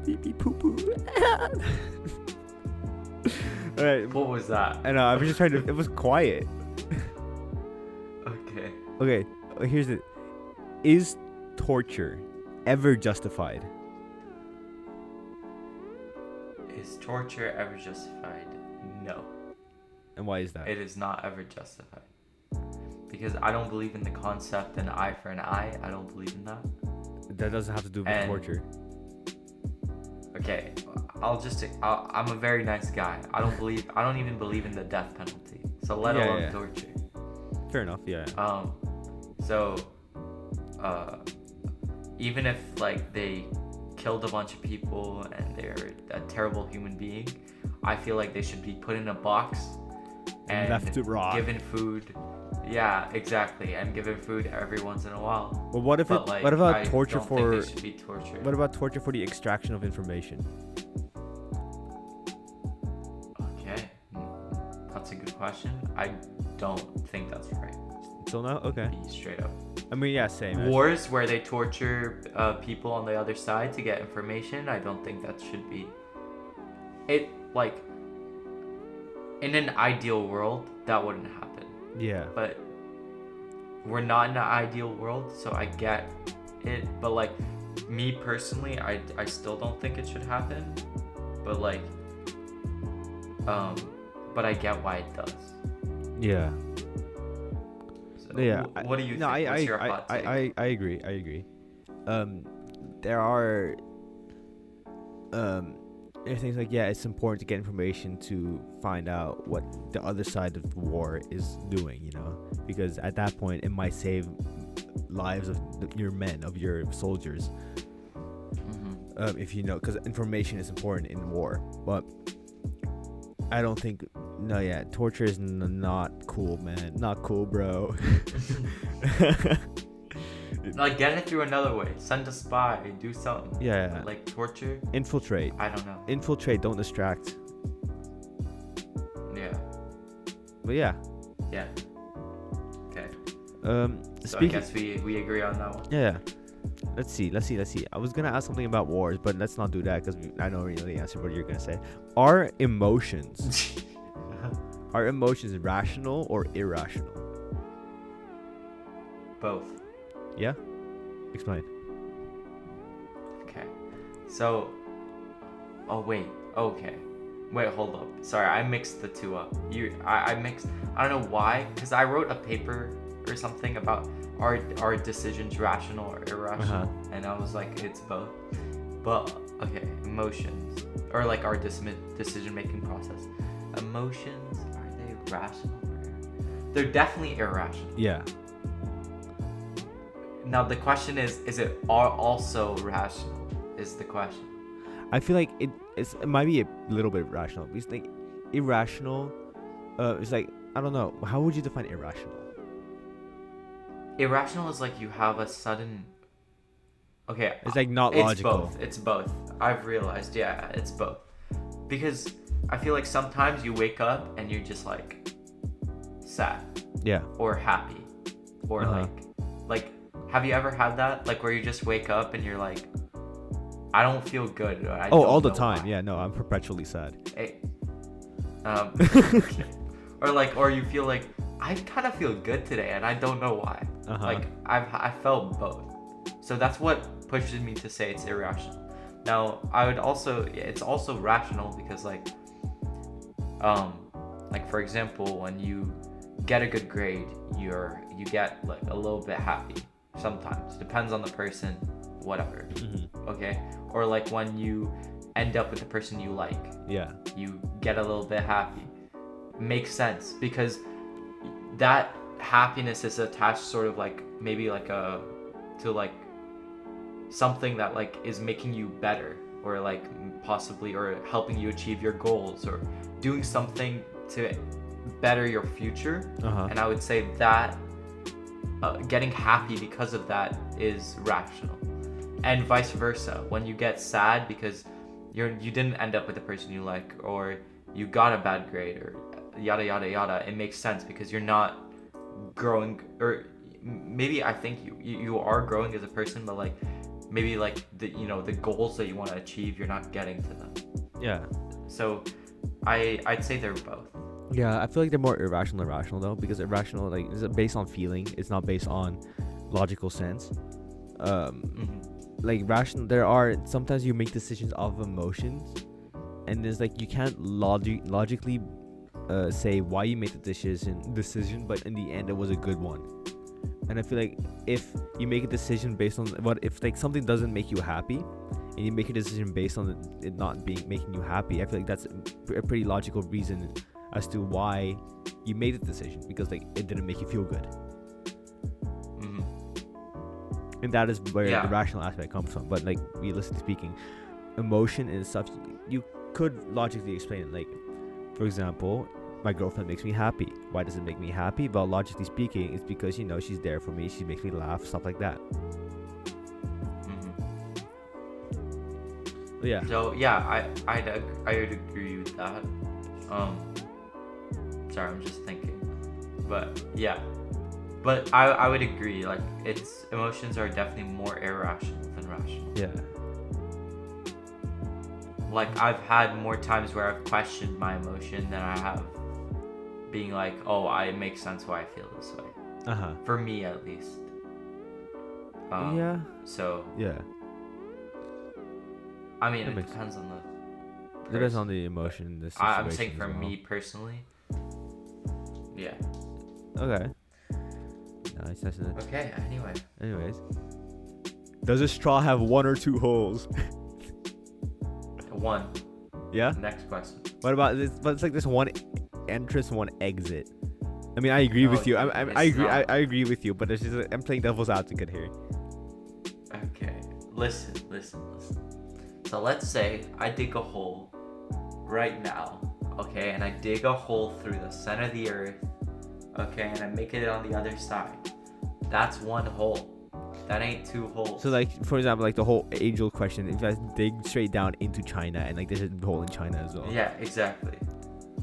Pee poo poo. Alright. What was that? I know, I was just trying to... It was quiet. Okay. Okay, here's it. Is torture ever justified? Is torture ever justified? No. And why is that? It is not ever justified. Because I don't believe in the concept an eye for an eye. I don't believe in that. That doesn't have to do with torture. Okay, I'm a very nice guy. I don't even believe in the death penalty. So let alone torture. Fair enough, yeah. Even if like they killed a bunch of people and they're a terrible human being, I feel like they should be put in a box and left to rot. given food. Yeah, exactly, and given food every once in a while. Well, what about torture I don't for? think they should be tortured. What about torture for the extraction of information? Okay, that's a good question. I don't think that's right. Still no? Okay. Be straight up. I mean, yeah, same. Wars where they torture people on the other side to get information, I don't think that should be. It, like, in an ideal world, that wouldn't happen. Yeah. But we're not in an ideal world, so I get it. But like, me personally, I still don't think it should happen. But like, but I get why it does. Yeah. So Yeah. What do you think? No, What's your hot take? I agree. There are there's things like, yeah, it's important to get information to find out what the other side of the war is doing, you know, because at that point it might save lives of your men, of your soldiers. If you know, because information is important in war. But I don't think No, yeah, torture is not cool, man. Not cool, bro. Like, get it through another way. Send a spy. Do something. Yeah. Like, torture? Infiltrate. I don't know. Infiltrate, don't distract. Yeah. But yeah. Yeah. Okay. So I guess we agree on that one. Yeah. Let's see. I was gonna ask something about wars, but let's not do that because I know already the answer. What you're gonna say? Are emotions rational or irrational? Both. Yeah. Explain. Okay. So. Oh wait. Okay. Wait. Hold up. Sorry, I mixed the two up. I mixed. I don't know why, because I wrote a paper or something about are decisions rational or irrational, and I was like, it's both. But okay, emotions or like our decision making process. Emotions, are they rational? They're definitely irrational. Yeah. Now the question is it also rational? Is the question. I feel like it might be a little bit rational. Because like irrational, it's like I don't know. How would you define irrational? Irrational is like you have a sudden. Okay. It's like not logical. It's both. I've realized. Yeah, it's both. Because I feel like sometimes you wake up and you're just like sad. Yeah. Or happy, or like. Have you ever had that? Like where you just wake up and you're like, I don't feel good. All the time. Why. Yeah, no, I'm perpetually sad. Or you feel like I kind of feel good today and I don't know why. Like I felt both. So that's what pushes me to say it's irrational. Now it's also rational because like for example, when you get a good grade, you get like a little bit happy. Sometimes depends on the person, whatever. Okay, or like when you end up with the person you like, you get a little bit happy. Makes sense because that happiness is attached sort of like maybe like to like something that like is making you better, or like possibly or helping you achieve your goals, or doing something to better your future. And I would say that getting happy because of that is rational, and vice versa. When you get sad because you didn't end up with the person you like, or you got a bad grade, or yada yada yada, it makes sense because you're not growing, or maybe I think you are growing as a person, but like maybe like the goals that you want to achieve, you're not getting to them. Yeah. So I'd say they're both. Yeah, I feel like they're more irrational than rational though, because irrational like is based on feeling. It's not based on logical sense. Like rational, there are sometimes you make decisions off of emotions, and there's like you can't logically say why you made the decision, but in the end it was a good one. And I feel like if you make a decision based on if like something doesn't make you happy, and you make a decision based on it not making you happy, I feel like that's a pretty logical reason as to why you made the decision, because like it didn't make you feel good. And that is where the rational aspect comes from. But like realistically speaking, emotion and stuff, you could logically explain it. Like, for example, my girlfriend makes me happy. Why does it make me happy? Well, logically speaking, it's because she's there for me. She makes me laugh, stuff like that. Yeah. So yeah, I would agree with that. Sorry, I'm just thinking. But yeah. But I would agree, like emotions are definitely more irrational than rational. Yeah. Like I've had more times where I've questioned my emotion than I have being like, oh, it makes sense why I feel this way. For me at least. Yeah. So. Yeah. I mean, it depends on the person. Depends on the emotion. The situation. I'm saying for me personally. Yeah. Okay. Nice, that's it. Okay, Anyways. Does a straw have one or two holes? One. Yeah? Next question. What about this? But it's like this one entrance, one exit. I mean, I agree with you. I agree. I agree with you, but it's just I'm playing devil's advocate here. Okay. Listen. So let's say I dig a hole right now, okay, and I dig a hole through the center of the earth, okay, and I make it on the other side, that's one hole. That ain't two holes. So like, for example, like the whole age-old question, if I dig straight down into China and like there's a hole in China as well. Yeah, exactly.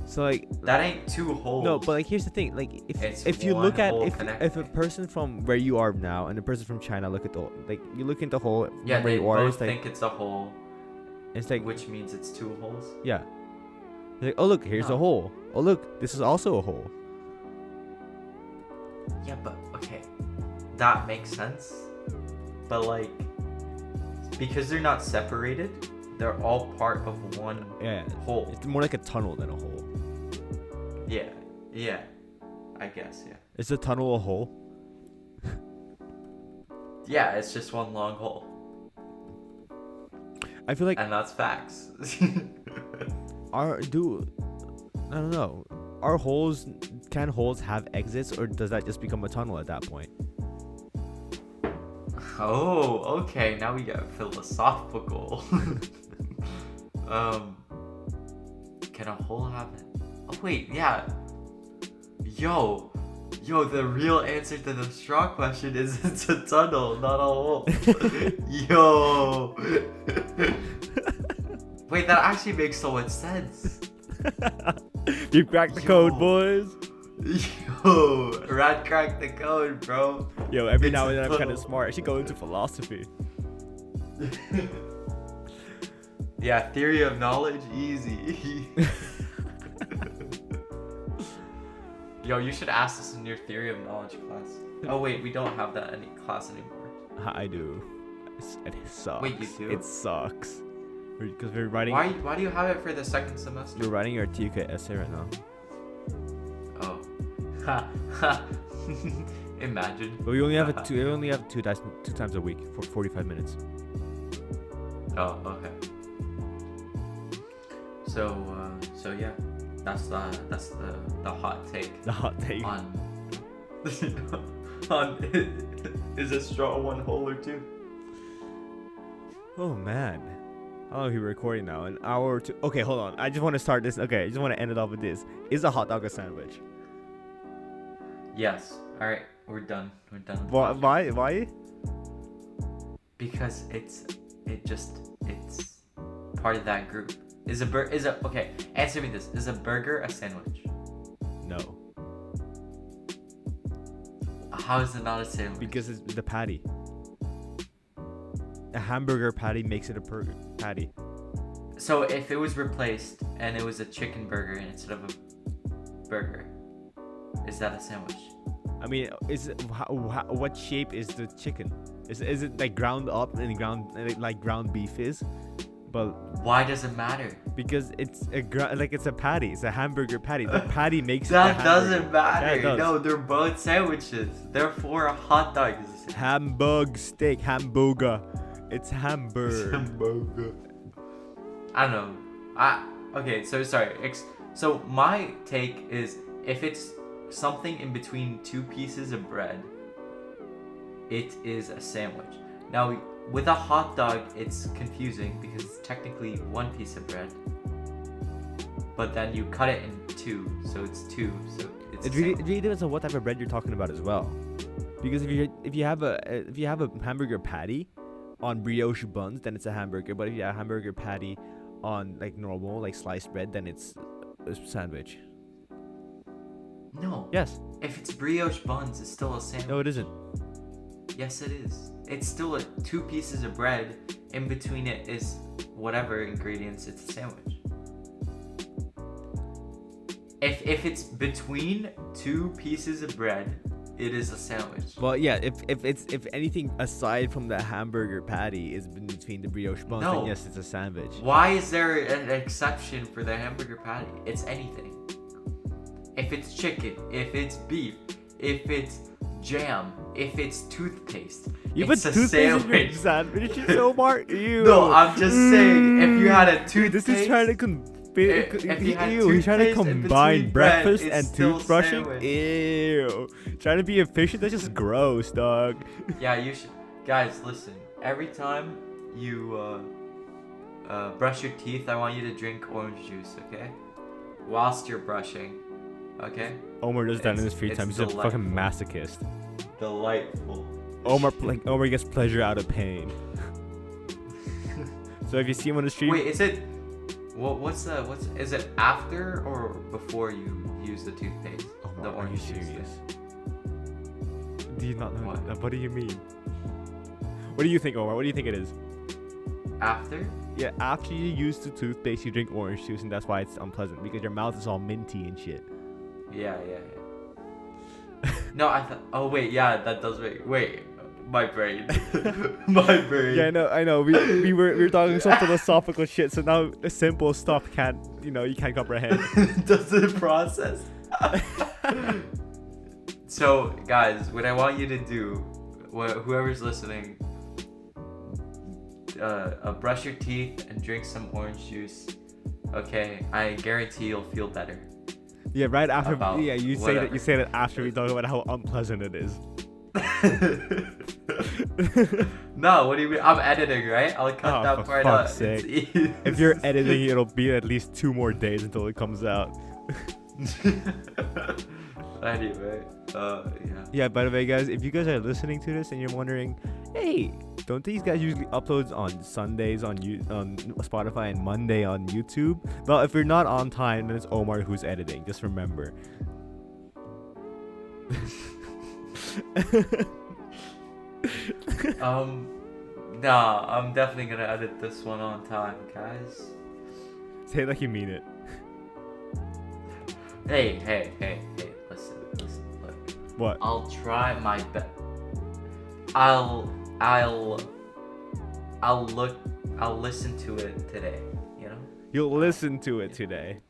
So like that ain't two holes. No, but like here's the thing, like It's if you one look at hole if a connecting. person from where you are now and a person from China look at the like you look into the hole from Yeah, where they you are, both it's like think it's a hole, it's like which means it's two holes. yeah. Like, oh look, here's a No. hole. Oh look, this is also a hole. Yeah, but okay, that makes sense. But like, because they're not separated, they're all part of one Yeah. hole. It's more like a tunnel than a hole. Yeah, yeah, I guess, yeah. Is a tunnel a hole? Yeah, it's just one long hole, I feel like and that's facts. I don't know. Can holes have exits, or does that just become a tunnel at that point? Oh, okay, now we get philosophical. Can a hole have it? Oh wait, yeah. Yo, the real answer to the straw question is it's a tunnel, not a hole. Yo. Wait, that actually makes so much sense. You cracked the code, Yo. boys. Yo, Rad cracked the code, bro. Yo, every It's now a and then I'm kind tunnel. of smart. I should go into philosophy. Yeah, theory of knowledge, easy. Yo, you should ask this in your theory of knowledge class. Oh wait, we don't have that any class anymore. I do. It sucks. Wait, you do? It sucks. Because we're writing. Why do you have it for the second semester? We're writing our TK essay right now. Oh. Ha ha. Imagine. But we only have two times a week for 45 minutes. Oh, okay. So yeah, that's the hot take The hot take. on on is a straw one hole or two? Oh man. How long are we recording now? An hour or two? Okay, hold on. I just want to start this. Okay, I just want to end it off with this. Is a hot dog a sandwich? Yes. All right, we're done. We're done. with Why? podcast. Why? Because it's part of that group. Okay? Answer me this: is a burger a sandwich? No. How is it not a sandwich? Because it's the patty. A hamburger patty makes it a burger patty. So if it was replaced and it was a chicken burger instead of a burger, is that a sandwich? I mean, what shape is the chicken? Is it like ground up and like ground beef is? But Why does it matter? because it's it's a patty. It's a hamburger patty. The patty makes That the hamburger. doesn't matter. Yeah, it does. No, they're both sandwiches. Therefore, a hot dog is a sandwich. Hamburg steak, hamburger. It's hamburger. Hamburger. I don't know. Okay. So sorry. So my take is if it's something in between two pieces of bread, it is a sandwich. Now with a hot dog, it's confusing because it's technically one piece of bread, but then you cut it in two, so it's two. So it's It a really, sandwich. it really depends on what type of bread you're talking about as well. Because if you have a hamburger patty on brioche buns, then it's a hamburger. But if you have a hamburger patty on like normal like sliced bread, then it's a sandwich. No. Yes. If it's brioche buns, it's still a sandwich. No, it isn't. Yes, it is. It's still two pieces of bread. In between it is whatever ingredients. It's a sandwich. If it's between two pieces of bread, it is a sandwich. Well, yeah. If anything aside from the hamburger patty is between the brioche buns, then No. yes, it's a sandwich. Why is there an exception for the hamburger patty? It's anything. If it's chicken, if it's beef, if it's jam, if it's toothpaste, You put it's a toothpaste in your sandwich. sandwich, you so smart. Ew. No, I'm just saying, if you had a toothpaste, This is trying to if you had Ew, he's trying to toothpaste in combine between bread, breakfast it's and still toothbrushing. sandwich. Ew. Trying to be efficient, that's just gross, dog. Yeah, you should. Guys, listen. Every time you brush your teeth, I want you to drink orange juice, okay? whilst you're brushing. Okay? Omar does that in his free It's time. He's a fucking delightful. masochist. Delightful. Omar gets pleasure out of pain. So if you see him on the street, Wait, is it is it after or before you use the toothpaste? Omar, The are you orange juice serious? thing? Do you not know What? that? What do you mean? What do you think, Omar? What do you think it is? After? Yeah, after you use the toothpaste, you drink orange juice, and that's why it's unpleasant because your mouth is all minty and shit. Yeah. No, I thought. Oh wait, yeah, that does make. Wait, my brain. My brain. Yeah, I know. We were talking some philosophical shit, so now the simple stuff you can't comprehend. Doesn't process. So, guys, what I want you to do, whoever's listening, brush your teeth and drink some orange juice. Okay, I guarantee you'll feel better. Yeah, right after. About Yeah, you whatever. say that after we talk about how unpleasant it is. No, what do you mean? I'm editing, right? I'll cut Oh, that for part out. fuck's sake. It's If you're editing, it'll be at least 2 more days until it comes out. Anyway, yeah. Yeah, by the way, guys, if you guys are listening to this and you're wondering, hey, don't these guys usually upload on Sundays on Spotify and Monday on YouTube? Well, if you're not on time, then it's Omar who's editing. Just remember. Nah, I'm definitely gonna edit this one on time, guys. Say it like you mean it. Hey, listen, look. What? I'll try my best. I'll listen to it today, you know? You'll listen to it today.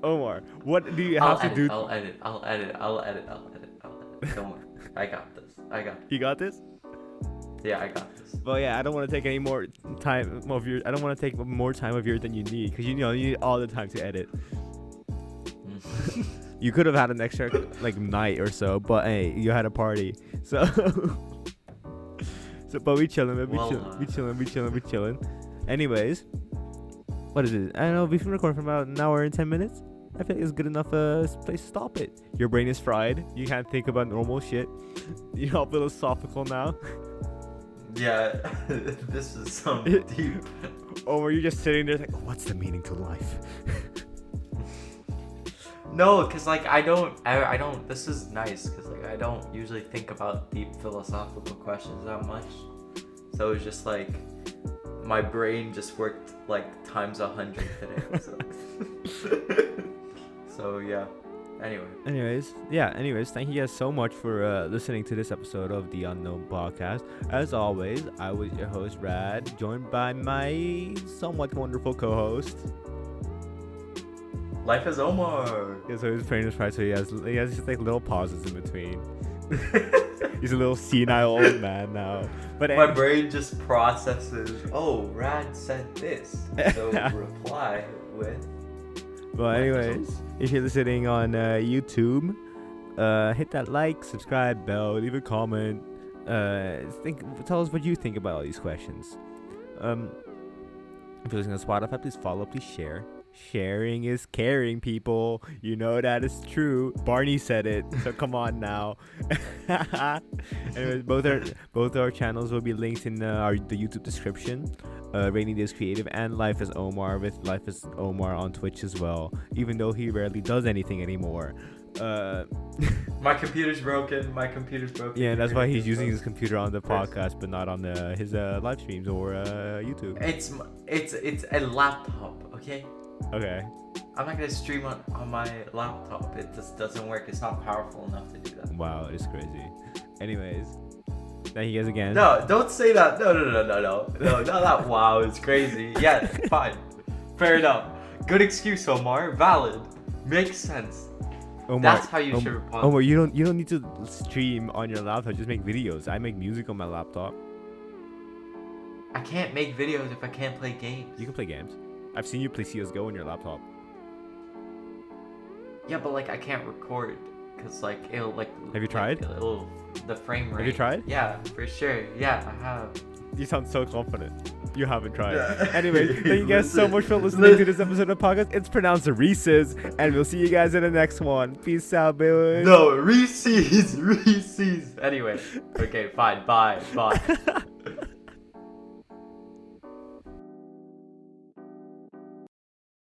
Omar, what do you have to do? I'll edit. Don't worry. I got this. You got this? Yeah, I got this. Well, yeah, I don't want to take any more time of your. I don't want to take more time of yours than you need, because you need all the time to edit. You could have had an extra night or so, but hey, you had a party, so. But we chilling, man. We chilling. Anyways, what is it? I don't know. We've been recording for about an hour and 10 minutes. I think it's good enough place to stop it. Your brain is fried. You can't think about normal shit. You're all philosophical now. Yeah, this is some deep. Or you're just sitting there what's the meaning to life? No, cause I don't. This is nice, cause I don't usually think about deep philosophical questions that much. So it's just my brain just worked times 100 today. So yeah. Anyways, thank you guys so much for listening to this episode of the Unknown Podcast. As always, I was your host, Rad, joined by my somewhat wonderful co-host. LifeAsOmar. Yeah, so he's pretty surprised, so he has just little pauses in between. He's a little senile old man now. But my brain just processes, oh, Rad said this. So reply with. Well, anyways, if you're listening on YouTube, hit that like, subscribe bell, leave a comment. Tell us what you think about all these questions. If you're listening on Spotify, please follow, please share. Sharing is caring, people. You know that is true. Barney said it, so come on now. Anyways, both our channels will be linked in the YouTube description. Raining Days Creative and Life as Omar, with Life as Omar on Twitch as well, even though he rarely does anything anymore. My computer's broken. Yeah, that's why he's using his computer on the podcast, but not on his live streams or YouTube. It's a laptop, okay? Okay. I'm not gonna stream on my laptop. It just doesn't work. It's not powerful enough to do that. Wow, it's crazy. Anyways, thank you guys again. No, don't say that. No, not that. Wow, it's crazy. Yeah, fine, fair enough. Good excuse, Omar. Valid. Makes sense. Omar, that's how you should respond. Omar, you don't need to stream on your laptop. Just make videos. I make music on my laptop. I can't make videos if I can't play games. You can play games. I've seen you play CS:GO on your laptop. Yeah, but I can't record because it'll Have you tried? The frame rate. Have you tried? Yeah, for sure. Yeah, I have. You sound so confident. You haven't tried. Yeah. Anyways, thank you guys so Listen. much for listening to this episode of the podcast. It's pronounced Reese's, and we'll see you guys in the next one. Peace out, boys. No, Reese's. Anyway, okay, fine. Bye.